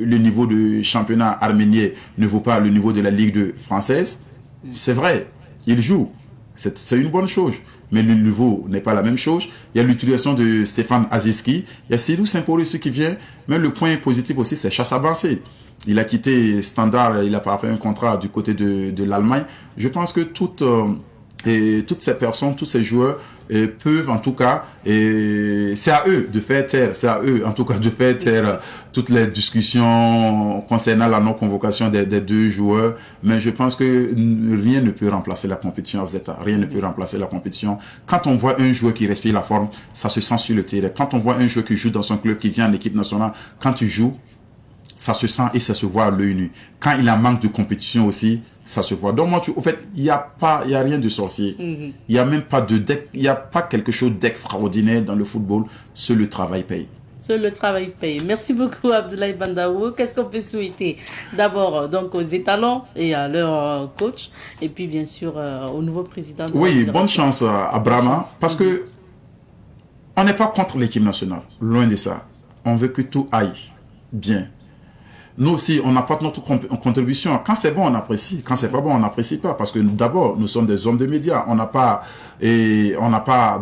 S4: le niveau de championnat arménien ne vaut pas le niveau de la Ligue 2 française. C'est vrai, il joue. C'est une bonne chose. Mais le niveau n'est pas la même chose. Il y a l'utilisation de Stéphane Aziski. Il y a Sidou Saint-Paul qui vient. Mais le point positif aussi, c'est Chacha Bansé. Il a quitté Standard. Il a pas fait un contrat du côté de l'Allemagne. Je pense que toutes ces personnes, tous ces joueurs peuvent en tout cas, c'est à eux de faire taire, toutes les discussions concernant la non-convocation des deux joueurs, mais je pense que rien ne peut remplacer la compétition à Zeta, rien ne peut remplacer la compétition. Quand on voit un joueur qui respire la forme, ça se sent sur le terrain. Quand on voit un joueur qui joue dans son club, qui vient en équipe nationale, quand tu joues, ça se sent et ça se voit à l'œil nu. Quand il y a manque de compétition aussi, ça se voit. Donc moi, au fait, il y a rien de sorcier. Il y a même pas il y a pas quelque chose d'extraordinaire dans le football. Seul le travail paye.
S1: Seul le travail paye. Merci beaucoup, Abdoulaye Bandaogo. Qu'est-ce qu'on peut souhaiter? D'abord, donc, aux étalons et à leur coach. Et puis, bien sûr, au nouveau président.
S4: Oui, bonne chance à Brahma. Parce que on n'est pas contre l'équipe nationale. Loin de ça. On veut que tout aille bien. Nous aussi, on apporte notre contribution. Quand c'est bon, on apprécie. Quand c'est pas bon, on n'apprécie pas. Parce que d'abord, nous sommes des hommes de médias. On n'a pas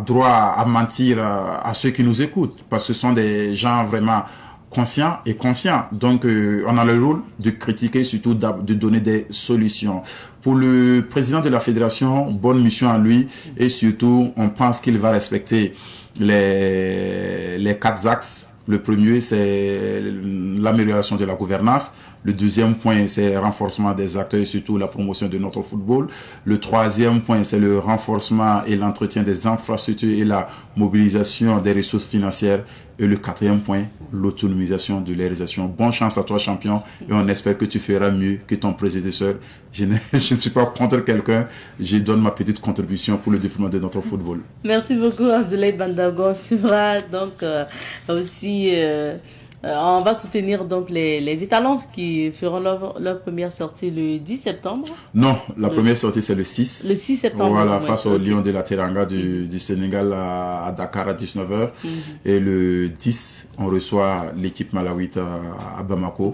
S4: droit à mentir à ceux qui nous écoutent. Parce que ce sont des gens vraiment conscients et confiants. Donc, on a le rôle de critiquer, surtout de donner des solutions. Pour le président de la fédération, bonne mission à lui. Et surtout, on pense qu'il va respecter les 4 axes. Le premier, c'est l'amélioration de la gouvernance. Le deuxième point, c'est le renforcement des acteurs et surtout la promotion de notre football. Le troisième point, c'est le renforcement et l'entretien des infrastructures et la mobilisation des ressources financières. Et le quatrième point, l'autonomisation de la réalisation. Bonne chance à toi, champion. Et on espère que tu feras mieux que ton prédécesseur. Je ne suis pas contre quelqu'un. Je donne ma petite contribution pour le développement de notre football.
S1: Merci beaucoup, Abdoulaye Bandaogo. On sera donc aussi... on va soutenir donc les étalons qui feront leur première sortie le 10 septembre.
S4: Non, la première sortie c'est le 6.
S1: Le 6 septembre.
S4: Voilà, face au Lion de la Teranga du Sénégal à Dakar à 19h. Et le 10, on reçoit l'équipe malawite à Bamako.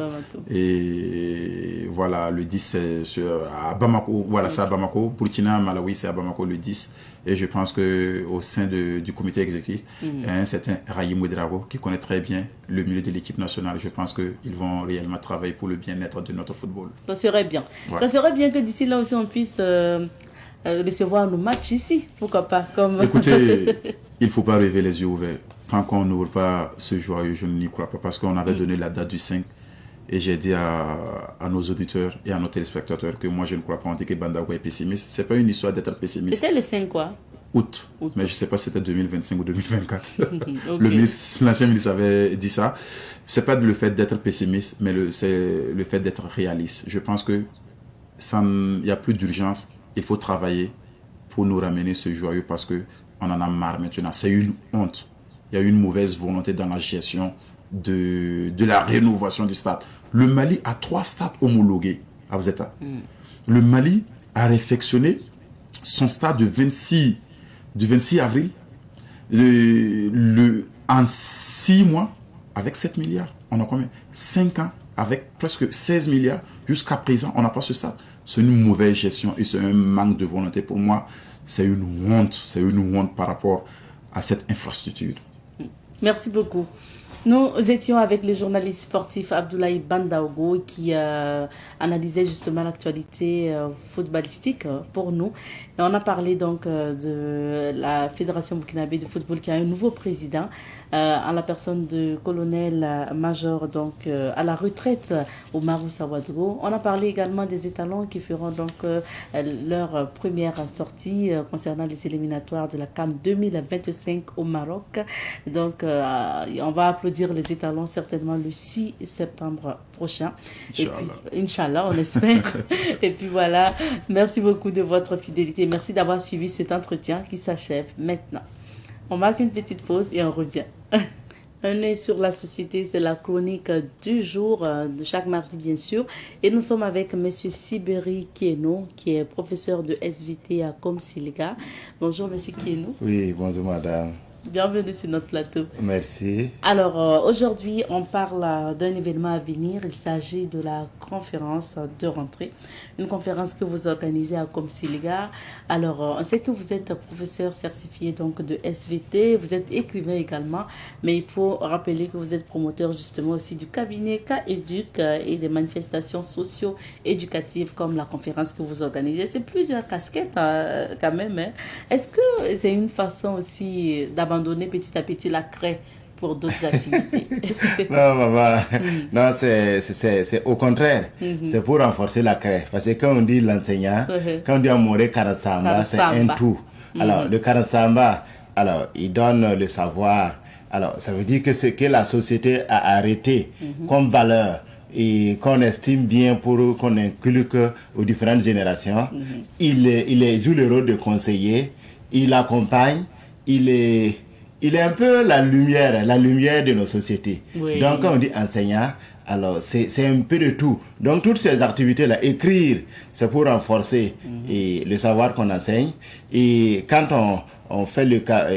S4: Et voilà, le 10 c'est à Bamako. Voilà, c'est à Bamako. Burkina, Malawi, c'est à Bamako le 10. Et je pense qu'au sein du comité exécutif, un certain Rahim Ouedraogo qui connaît très bien le milieu de l'équipe nationale, je pense qu'ils vont réellement travailler pour le bien-être de notre football.
S1: Ça serait bien.
S4: Ouais.
S1: Ça serait bien que d'ici là aussi on puisse recevoir nos matchs ici. Pourquoi pas comme...
S4: Écoutez, il ne faut pas rêver les yeux ouverts. Tant qu'on n'ouvre pas ce joyeux, je n'y crois pas. Parce qu'on avait donné la date du 5. Et j'ai dit à nos auditeurs et à nos téléspectateurs que moi je ne crois pas en dit que Bandaogo est pessimiste. Ce n'est pas une histoire d'être pessimiste.
S1: C'était le 5 quoi?
S4: Août. Mais je ne sais pas si c'était 2025 ou 2024.
S1: Okay.
S4: L'ancien ministre avait dit ça. Ce n'est pas le fait d'être pessimiste, mais c'est le fait d'être réaliste. Je pense que il n'y a plus d'urgence. Il faut travailler pour nous ramener ce joyeux parce qu'on en a marre maintenant. C'est une honte. Il y a une mauvaise volonté dans la gestion de la rénovation du stade. Le Mali a 3 stades homologués à Zeta. Le Mali a réfectionné son stade du 26 avril en 6 mois avec 7 milliards. On a combien? 5 ans avec presque 16 milliards. Jusqu'à présent, on n'a pas ce stade. C'est une mauvaise gestion et c'est un manque de volonté. Pour moi, c'est une honte. C'est une honte par rapport à cette infrastructure.
S1: Merci beaucoup. Nous étions avec le journaliste sportif Abdoulaye Bandaogo qui analysait justement l'actualité footballistique pour nous. Et on a parlé donc de la Fédération burkinabé de football qui a un nouveau président en la personne de colonel-major donc à la retraite Oumarou Sawadro. On a parlé également des étalons qui feront donc leur première sortie concernant les éliminatoires de la CAN 2025 au Maroc. Donc on va applaudir les étalons certainement le 6 septembre prochain. Inch'Allah, on espère. Et puis voilà, merci beaucoup de votre fidélité. Merci d'avoir suivi cet entretien qui s'achève maintenant. On marque une petite pause et on revient. Un œil sur la société, c'est la chronique du jour, de chaque mardi bien sûr. Et nous sommes avec M. Siberi Kieno, qui est professeur de SVT à Komsiliga. Bonjour M. Kieno.
S3: Oui, bonjour madame.
S1: Bienvenue sur notre plateau.
S3: Merci.
S1: Alors, aujourd'hui, on parle d'un événement à venir. Il s'agit de la conférence de rentrée. Une conférence que vous organisez à Komsiliga. Alors, on sait que vous êtes professeur certifié donc, de SVT. Vous êtes écrivain également. Mais il faut rappeler que vous êtes promoteur justement aussi du cabinet K-Éduc et des manifestations socio-éducatives comme la conférence que vous organisez. C'est plusieurs casquettes quand même. Hein. Est-ce que c'est une façon aussi d'abandonner petit à petit la craie pour d'autres activités?
S3: Non, maman. Non, c'est au contraire. C'est pour renforcer la craie. Parce que quand on dit l'enseignant, quand on dit Amore Karasamba, c'est un tout. Alors, le Karasamba, alors, il donne le savoir. Alors, ça veut dire que ce que la société a arrêté comme valeur et qu'on estime bien pour qu'on inculque aux différentes générations, il joue le rôle de conseiller, il accompagne, il est un peu la lumière de nos sociétés. Oui. Donc quand on dit enseignant, alors c'est un peu de tout. Donc toutes ces activités-là, écrire, c'est pour renforcer le savoir qu'on enseigne. Et quand on fait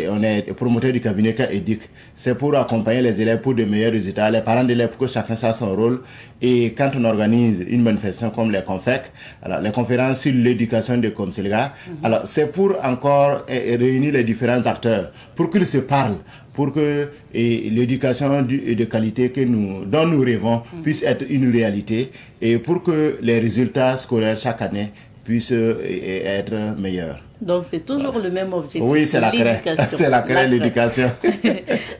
S3: on est promoteur du cabinet K-Éduc, c'est pour accompagner les élèves pour de meilleurs résultats, les parents d'élèves pour que chacun sache son rôle. Et quand on organise une manifestation comme les CONFEC, alors les conférences sur l'éducation de Komsiliga, alors c'est pour encore réunir les différents acteurs, pour qu'ils se parlent, pour que l'éducation de qualité dont nous rêvons puisse être une réalité et pour que les résultats scolaires chaque année puissent être meilleurs.
S1: Donc, c'est toujours le même objectif.
S3: Oui, c'est la craie. C'est la craie, l'éducation.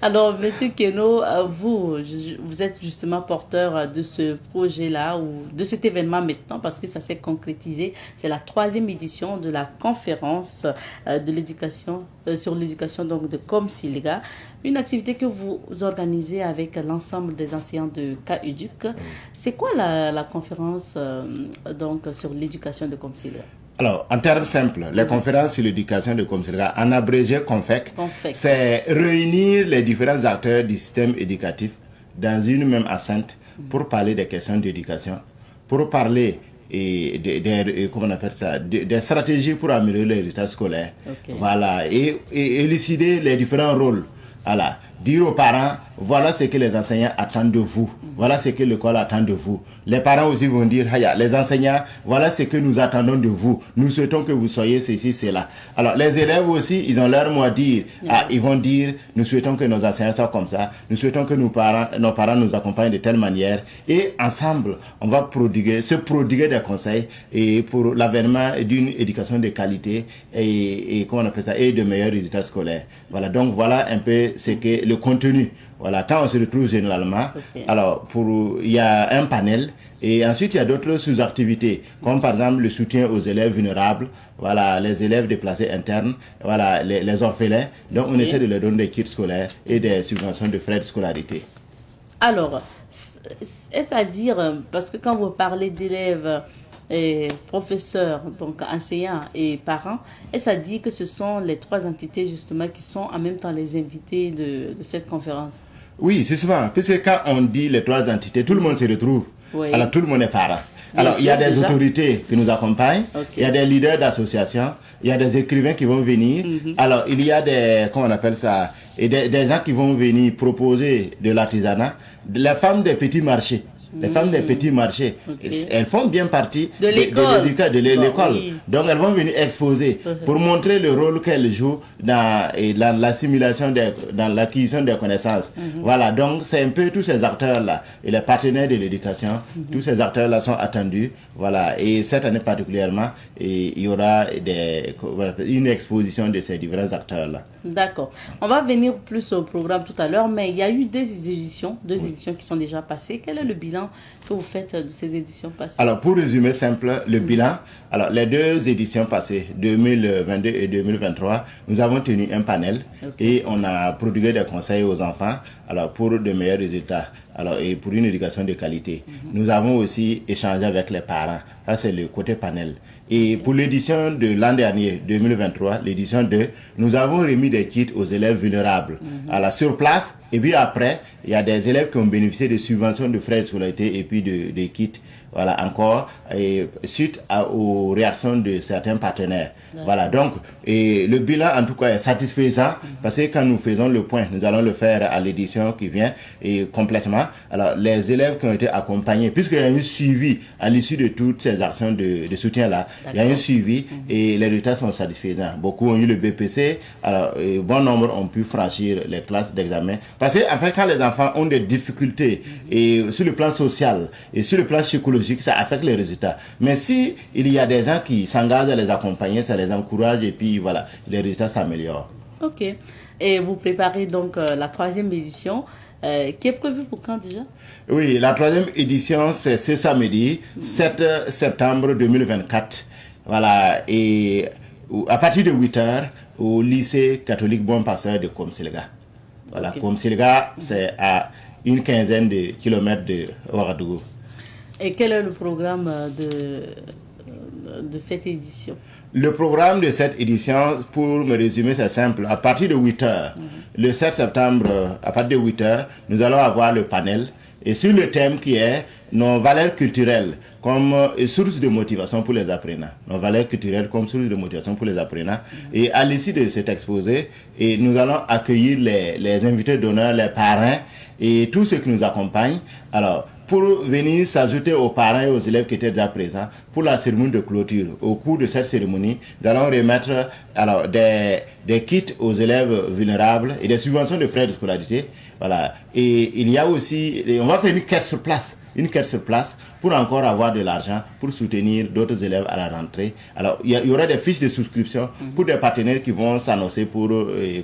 S1: Alors, Monsieur Kieno, vous êtes justement porteur de ce projet-là, ou de cet événement maintenant, parce que ça s'est concrétisé. C'est la 3e édition de la conférence de l'éducation, sur l'éducation donc de Komsiliga. Une activité que vous organisez avec l'ensemble des enseignants de K-Éduc. C'est quoi la conférence donc, sur l'éducation de Komsiliga?
S3: Alors, en termes simples, les conférences sur l'éducation de Komsiliga, en abrégé CONFEC, c'est réunir les différents acteurs du système éducatif dans une même enceinte pour parler des questions d'éducation, pour parler comment on appelle ça, des stratégies pour améliorer les résultats scolaires. Voilà, et élucider les différents rôles. Voilà, dire aux parents, voilà ce que les enseignants attendent de vous. Voilà ce que l'école attend de vous. Les parents aussi vont dire, les enseignants, voilà ce que nous attendons de vous. Nous souhaitons que vous soyez ceci, cela. Alors, les élèves aussi, ils ont leur mot à dire. Ils vont dire, nous souhaitons que nos enseignants soient comme ça. Nous souhaitons que nos parents nous accompagnent de telle manière. Et ensemble, on va se prodiguer des conseils et pour l'avènement d'une éducation de qualité et comment on appelle ça, et de meilleurs résultats scolaires. Voilà, donc voilà un peu ce que le contenu. Voilà, quand on se retrouve généralement, alors il y a un panel et ensuite il y a d'autres sous-activités, comme par exemple le soutien aux élèves vulnérables, voilà, les élèves déplacés internes, voilà, les orphelins. Donc on essaie de leur donner des kits scolaires et des subventions de frais de scolarité.
S1: Alors, est-ce à dire, parce que quand vous parlez d'élèves et professeurs, donc enseignants et parents, et ça dit que ce sont les 3 entités justement qui sont en même temps les invités de cette conférence?
S3: Oui, c'est souvent, puisque quand on dit les 3 entités, tout le monde se retrouve. Oui. Alors tout le monde est parent. Alors il y a des autorités qui nous accompagnent, il y a des leaders d'associations, il y a des écrivains qui vont venir. Alors il y a comment on appelle ça, et des gens qui vont venir proposer de l'artisanat, les femmes des petits marchés.
S5: les femmes des petits marchés.
S1: Okay.
S5: Elles font bien partie
S1: de l'école.
S5: Oui. Donc elles vont venir exposer pour montrer le rôle qu'elles jouent dans l'assimilation, dans l'acquisition des connaissances. Voilà, donc c'est un peu tous ces acteurs-là et les partenaires de l'éducation, tous ces acteurs-là sont attendus. Voilà, et cette année particulièrement, il y aura une exposition de ces différents acteurs-là.
S1: D'accord. On va venir plus au programme tout à l'heure, mais il y a eu deux éditions qui sont déjà passées. Quel est le bilan que vous faites de ces éditions passées?
S5: Alors, pour résumer simple, le bilan, alors les deux éditions passées, 2022 et 2023, nous avons tenu un panel et on a prodigué des conseils aux enfants alors pour de meilleurs résultats. Alors, et pour une éducation de qualité. Nous avons aussi échangé avec les parents. Ça, c'est le côté panel. Et pour l'édition de l'an dernier, 2023, l'édition 2, nous avons remis des kits aux élèves vulnérables. Alors, sur place, et puis après, il y a des élèves qui ont bénéficié de subventions de frais de scolarité et puis de kits. Voilà, encore, et suite aux réactions de certains partenaires. Voilà, donc, et le bilan, en tout cas, est satisfaisant, parce que quand nous faisons le point, nous allons le faire à l'édition qui vient, et complètement. Alors, les élèves qui ont été accompagnés, puisqu'il y a un suivi à l'issue de toutes ces actions de soutien-là, il y a un suivi, et les résultats sont satisfaisants. Beaucoup ont eu le BPC, alors, bon nombre ont pu franchir les classes d'examen. Parce que, en fait, quand les enfants ont des difficultés, et sur le plan social, et sur le plan psychologique, ça affecte les résultats. Mais si il y a des gens qui s'engagent à les accompagner, ça les encourage et puis voilà, les résultats s'améliorent.
S1: Ok. Et vous préparez donc la 3e édition qui est prévue pour quand déjà?
S5: Oui, la 3e édition, c'est ce samedi, 7 septembre 2024. Voilà, et à partir de 8h, au lycée catholique Bon Pasteur de Komsilga. Voilà, Komsilga, c'est à une quinzaine de kilomètres de Ouagadougou.
S1: Et quel est le programme de cette édition?
S5: Le programme de cette édition, pour me résumer, c'est simple. À partir de 8h, le 7 septembre, à partir de 8h, nous allons avoir le panel. Et sur le thème qui est nos valeurs culturelles comme source de motivation pour les apprenants. Nos valeurs culturelles comme source de motivation pour les apprenants. Et à l'issue de cet exposé, et nous allons accueillir les invités d'honneur, les parrains et tous ceux qui nous accompagnent. Alors, pour venir s'ajouter aux parents et aux élèves qui étaient déjà présents pour la cérémonie de clôture. Au cours de cette cérémonie, nous allons remettre alors, des kits aux élèves vulnérables et des subventions de frais de scolarité. Voilà. Et il y a aussi, on va faire une caisse sur place pour encore avoir de l'argent pour soutenir d'autres élèves à la rentrée. Alors, il y aura des fiches de souscription pour des partenaires qui vont s'annoncer pour,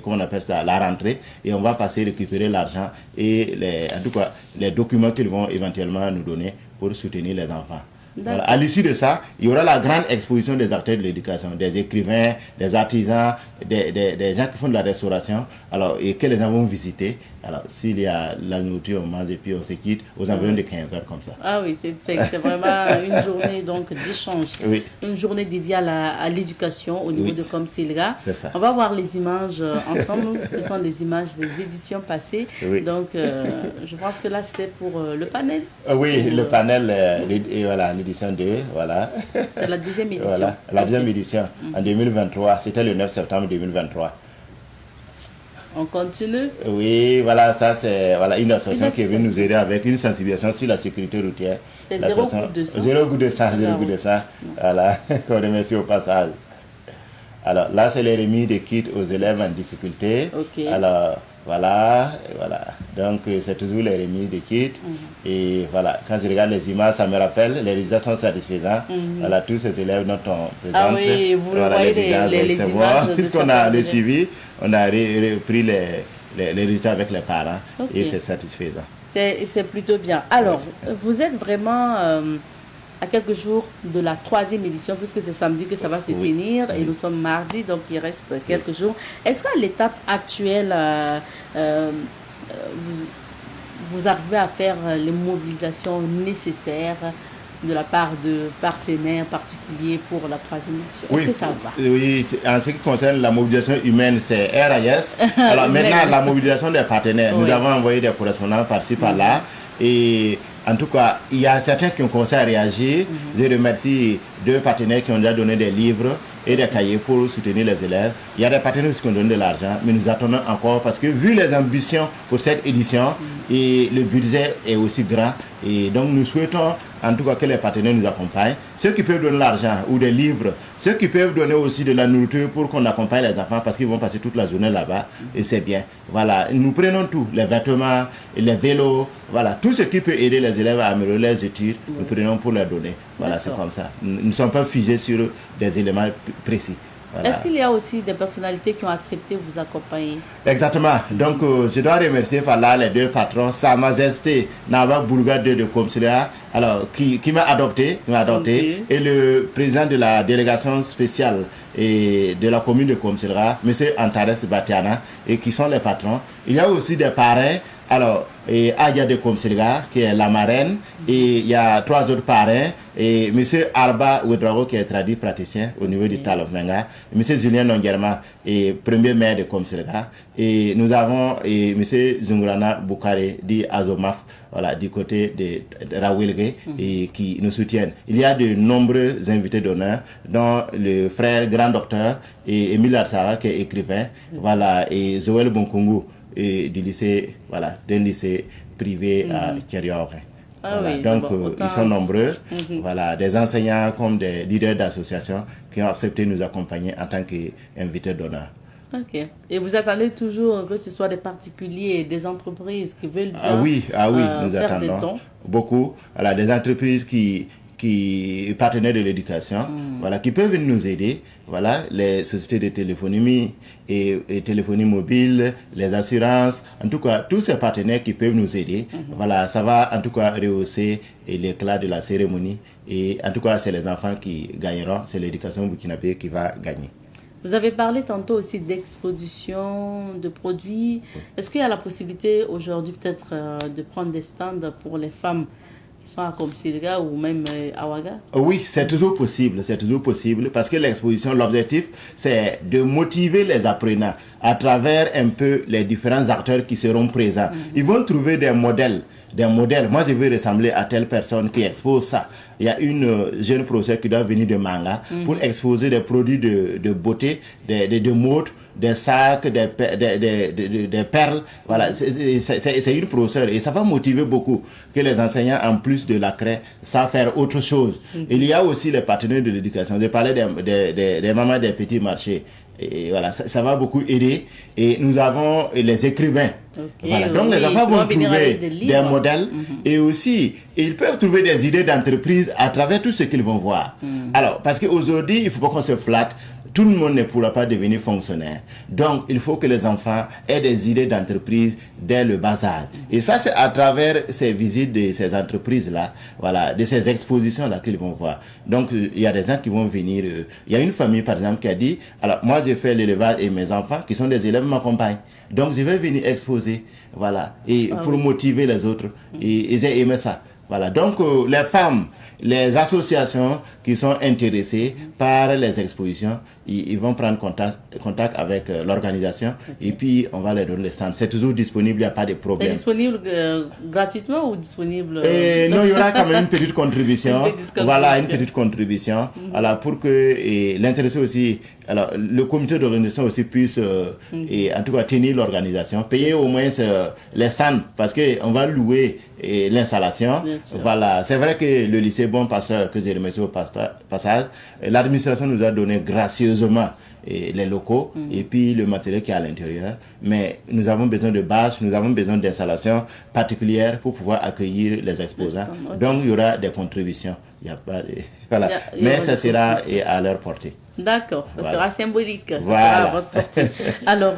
S5: comment on appelle ça, la rentrée. Et on va passer récupérer l'argent et en tout cas, les documents qu'ils vont éventuellement nous donner pour soutenir les enfants. Voilà. À l'issue de ça, il y aura la grande exposition des acteurs de l'éducation, des écrivains, des artisans, des gens qui font de la restauration, alors, et que les gens vont visiter. Alors, s'il y a la nourriture, on mange et puis on se quitte aux environs de 15h comme ça.
S1: Ah oui, c'est vraiment une journée donc d'échange.
S5: Oui.
S1: Une journée dédiée à l'éducation au niveau de Komsilga.
S5: C'est ça.
S1: On va voir les images ensemble. Ce sont des images des éditions passées.
S5: Oui.
S1: Donc, je pense que là, c'était pour le panel.
S5: Oui, le panel, et voilà, l'édition 2, voilà.
S1: C'est la 2e édition.
S5: Voilà, la 2e édition, en 2023. C'était le 9 septembre 2023.
S1: On continue.
S5: Oui, voilà, ça c'est une association qui est venue nous aider avec une sensibilisation sur la sécurité routière.
S1: C'est zéro goutte de sang.
S5: Zéro goutte de sang, zéro goutte de sang. Voilà, qu'on remercie au passage. Alors là, c'est les remises des kits aux élèves en difficulté.
S1: Ok.
S5: Alors, voilà. Donc, c'est toujours les remises des kits. Et voilà, quand je regarde les images, ça me rappelle, les résultats sont satisfaisants. Voilà, tous ces élèves dont on présente.
S1: Ah oui, vous voyez les images.
S5: Puisqu'on a le suivi, on a repris les résultats avec les parents. Et c'est satisfaisant.
S1: C'est plutôt bien. Alors, vous êtes vraiment à quelques jours de la 3e édition, puisque c'est samedi que ça va se tenir, et nous sommes mardi, donc il reste quelques jours. Est-ce qu'à l'étape actuelle, vous arrivez à faire les mobilisations nécessaires de la part de partenaires particuliers pour la 3e édition? Est-ce que ça va?
S5: Oui, en ce qui concerne la mobilisation humaine, c'est RAS. Alors maintenant, la mobilisation des partenaires, nous avons envoyé des correspondants par-ci, par-là. Et en tout cas, il y a certains qui ont commencé à réagir. Je remercie 2 partenaires qui ont déjà donné des livres et des cahiers pour soutenir les élèves. Il y a des partenaires qui ont donné de l'argent, mais nous attendons encore parce que vu les ambitions pour cette édition, et le budget est aussi grand. Et donc nous souhaitons en tout cas que les partenaires nous accompagnent. Ceux qui peuvent donner l'argent ou des livres, ceux qui peuvent donner aussi de la nourriture pour qu'on accompagne les enfants parce qu'ils vont passer toute la journée là-bas et c'est bien. Voilà, nous prenons tout, les vêtements, les vélos, voilà, tout ce qui peut aider les élèves à améliorer leurs études, nous prenons pour leur donner. Voilà, c'est comme ça. Nous ne sommes pas figés sur des éléments précis. Voilà.
S1: Est-ce qu'il y a aussi des personnalités qui ont accepté de vous accompagner?
S5: Exactement. Donc, je dois remercier par là les deux patrons, Sa Majesté Naba Bourga de Komsila, alors qui m'a adopté, okay. Et le président de la délégation spéciale et de la commune de Komsila, M. Antares Batiana, et qui sont les patrons. Il y a aussi des parrains. Alors, Adia de Komsila, qui est la marraine, et il y a 3 autres parrains, et M. Arba Ouedrago, qui est traduit praticien au niveau du Tal of Menga, M. Julien Nongerma, et premier maire de Komsila, et nous avons M. Zungrana Boukare, dit Azomaf, voilà, du côté de Rawilge, et qui nous soutiennent. Il y a de nombreux invités d'honneur, dont le frère grand docteur, et Emile Arsara, qui est écrivain, voilà, et Zoël Bonkungu, et du lycée, voilà, d'un lycée privé à Kérior. Voilà.
S1: Oui,
S5: donc ils sont nombreux, voilà, des enseignants comme des leaders d'associations qui ont accepté de nous accompagner en tant qu'invités d'honneur.
S1: Ok. Et vous attendez toujours que ce soit des particuliers, des entreprises qui veulent bien
S5: nous attendons beaucoup. Voilà, des entreprises qui partenaires de l'éducation, voilà, qui peuvent nous aider, voilà, les sociétés de téléphonie et téléphonie mobile, les assurances, en tout cas, tous ces partenaires qui peuvent nous aider, voilà, ça va en tout cas rehausser l'éclat de la cérémonie et en tout cas, c'est les enfants qui gagneront, c'est l'éducation burkinabé qui va gagner.
S1: Vous avez parlé tantôt aussi d'exposition de produits. Est-ce qu'il y a la possibilité aujourd'hui peut-être de prendre des stands pour les femmes soit à Komsilga ou même à Ouaga?
S5: Oui, c'est toujours possible parce que l'exposition, l'objectif, c'est de motiver les apprenants à travers un peu les différents acteurs qui seront présents. Ils vont trouver des modèles. Moi, je veux ressembler à telle personne qui expose ça. Il y a une jeune professeure qui doit venir de Manga pour exposer des produits de beauté, de mode, des sacs, des perles. Voilà, c'est une professeure et ça va motiver beaucoup que les enseignants, en plus de la craie, savent faire autre chose. Il y a aussi les partenaires de l'éducation. Je parlais des mamans des petits marchés. Et voilà, ça va beaucoup aider. Et nous avons les écrivains. Voilà, donc les enfants vont trouver des modèles et aussi ils peuvent trouver des idées d'entreprise à travers tout ce qu'ils vont voir. Alors, parce qu'aujourd'hui, il ne faut pas qu'on se flatte. Tout le monde ne pourra pas devenir fonctionnaire. Donc, il faut que les enfants aient des idées d'entreprise dès le bas âge. Et ça, c'est à travers ces visites de ces entreprises-là, voilà, de ces expositions-là qu'ils vont voir. Donc, il y a des gens qui vont venir. Il y a une famille, par exemple, qui a dit, alors, moi, j'ai fait l'élevage et mes enfants, qui sont des élèves, m'accompagnent. Donc, je vais venir exposer, voilà, et pour motiver les autres. Et j'ai aimé ça. Voilà, donc les femmes, les associations qui sont intéressées par les expositions, ils vont prendre contact avec l'organisation et puis on va leur donner les stands. C'est toujours disponible, il n'y a pas de problème.
S1: C'est disponible gratuitement ou disponible
S5: Non, il y aura quand même une petite contribution. Voilà, une petite contribution. Voilà, pour que l'intéressé aussi, alors le comité d'organisation aussi puisse, et en tout cas tenir l'organisation, payer au moins les stands parce qu'on va louer l'installation. Voilà, c'est vrai que le lycée Bon Passeur, que j'ai remercié au passage, l'administration nous a donné gracieusement les locaux et puis le matériel qui est à l'intérieur. Mais nous avons besoin de bâches, nous avons besoin d'installations particulières pour pouvoir accueillir les exposants. Donc il y aura des contributions. Il y a pas de... Voilà. Mais ça sera à leur portée.
S1: D'accord, ça sera symbolique. Ça
S5: voilà.
S1: sera à votre portée. Alors,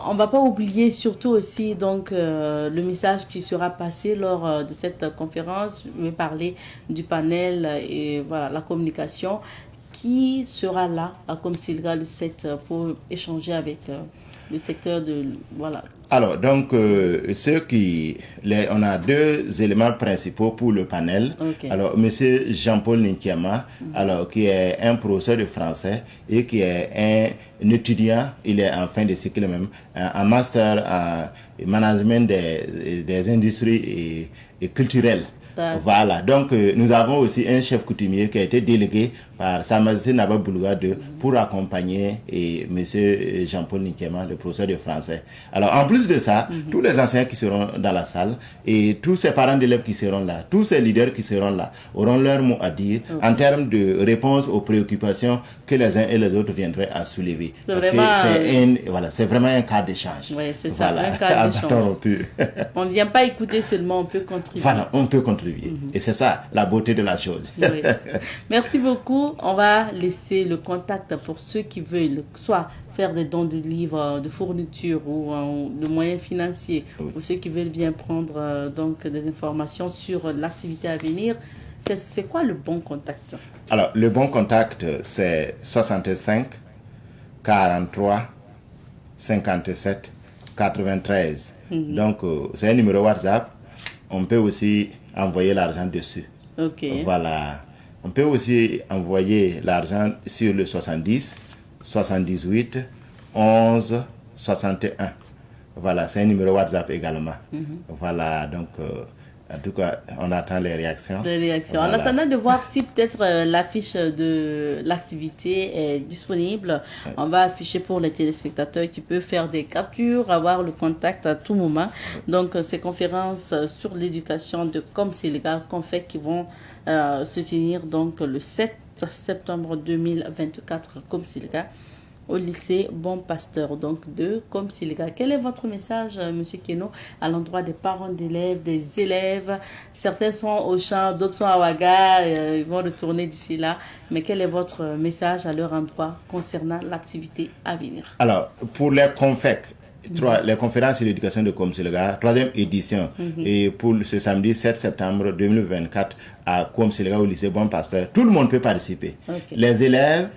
S1: on ne va pas oublier surtout aussi donc, le message qui sera passé lors de cette conférence. Je vais parler du panel et voilà, la communication. Qui sera là à Komsilga le 7 pour échanger avec le secteur de... Voilà.
S5: Alors, donc, on a 2 éléments principaux pour le panel. Okay. Alors, M. Jean-Paul Ninkiama, alors, qui est un professeur de français et qui est un étudiant, il est en fin de cycle même, en master en management des industries et culturelles. Voilà, donc nous avons aussi un chef coutumier qui a été délégué par Sa Majesté Naba Boulouga II pour accompagner M. Jean-Paul Nikema, le professeur de français. Alors en plus de ça, tous les enseignants qui seront dans la salle et tous ces parents d'élèves qui seront là, tous ces leaders qui seront là, auront leur mot à dire en termes de réponse aux préoccupations que les uns et les autres viendraient à soulever. Parce que c'est vraiment un cas d'échange.
S1: Oui, c'est ça, un cas d'échange. On ne vient pas écouter seulement, on peut contribuer.
S5: Voilà, on peut contribuer. Et c'est ça, la beauté de la chose.
S1: Oui. Merci beaucoup. On va laisser le contact pour ceux qui veulent soit faire des dons de livres, de fournitures ou de moyens financiers, ou ceux qui veulent bien prendre donc des informations sur l'activité à venir. C'est quoi le bon contact?
S5: Alors, le bon contact, c'est 65 43 57 93. Donc, c'est un numéro WhatsApp. On peut aussi envoyer l'argent dessus.
S1: Ok.
S5: Voilà. On peut aussi envoyer l'argent sur le 70 78 11 61. Voilà, c'est un numéro WhatsApp également. Voilà, donc en tout cas, on attend les réactions.
S1: Voilà. En attendant de voir si peut-être l'affiche de l'activité est disponible, on va afficher pour les téléspectateurs qui peuvent faire des captures, avoir le contact à tout moment. Donc, ces conférences sur l'éducation de Komsilga qu'on fait qui vont se tenir donc le 7 septembre 2024 Komsilga au lycée Bon Pasteur donc de Komsilga. Quel est votre message, M. Keno, à l'endroit des parents d'élèves, des élèves? Certains sont au champ, d'autres sont à Ouaga, ils vont retourner d'ici là. Mais quel est votre message à leur endroit concernant l'activité à venir?
S5: Alors, pour les CONFEC, les conférences sur l'éducation de Komsilga, 3e édition, et pour ce samedi 7 septembre 2024 à Komsilga au lycée Bon Pasteur, tout le monde peut participer.
S1: Okay.
S5: Les élèves,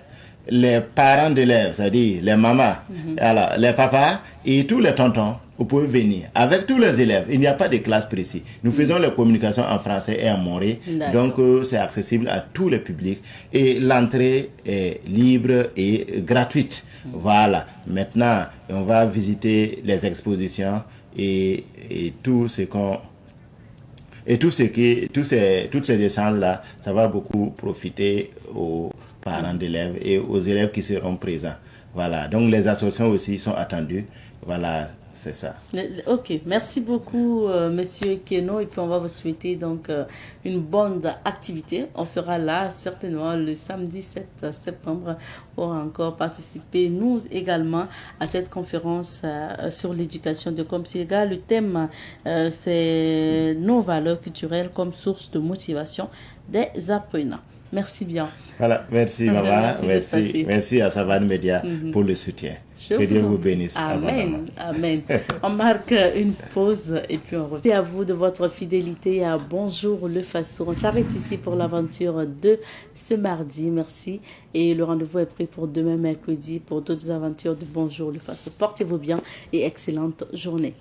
S5: les parents d'élèves, c'est-à-dire les mamans, alors, les papas et tous les tontons, vous pouvez venir. Avec tous les élèves, il n'y a pas de classe précise. Nous faisons les communications en français et en moré, donc c'est accessible à tous les publics et l'entrée est libre et gratuite. Voilà. Maintenant, on va visiter les expositions et tout ce qu'on... Et toutes ces échanges-là, ça va beaucoup profiter aux parents d'élèves et aux élèves qui seront présents. Voilà. Donc les associations aussi sont attendues. Voilà, c'est ça.
S1: Ok, merci beaucoup, Monsieur Keno. Et puis on va vous souhaiter donc une bonne activité. On sera là certainement le samedi 7 septembre pour encore participer, nous également, à cette conférence sur l'éducation de Komsilga. Le thème, c'est nos valeurs culturelles comme source de motivation des apprenants. Merci bien.
S5: Voilà, merci maman, merci à Savane Média pour le soutien. Que Dieu vous bénisse.
S1: Amen. Amen. On marque une pause et puis on revient. Merci à vous de votre fidélité à Bonjour le Faso. On s'arrête ici pour l'aventure de ce mardi. Merci. Et le rendez-vous est pris pour demain mercredi pour d'autres aventures de Bonjour le Faso. Portez-vous bien et excellente journée.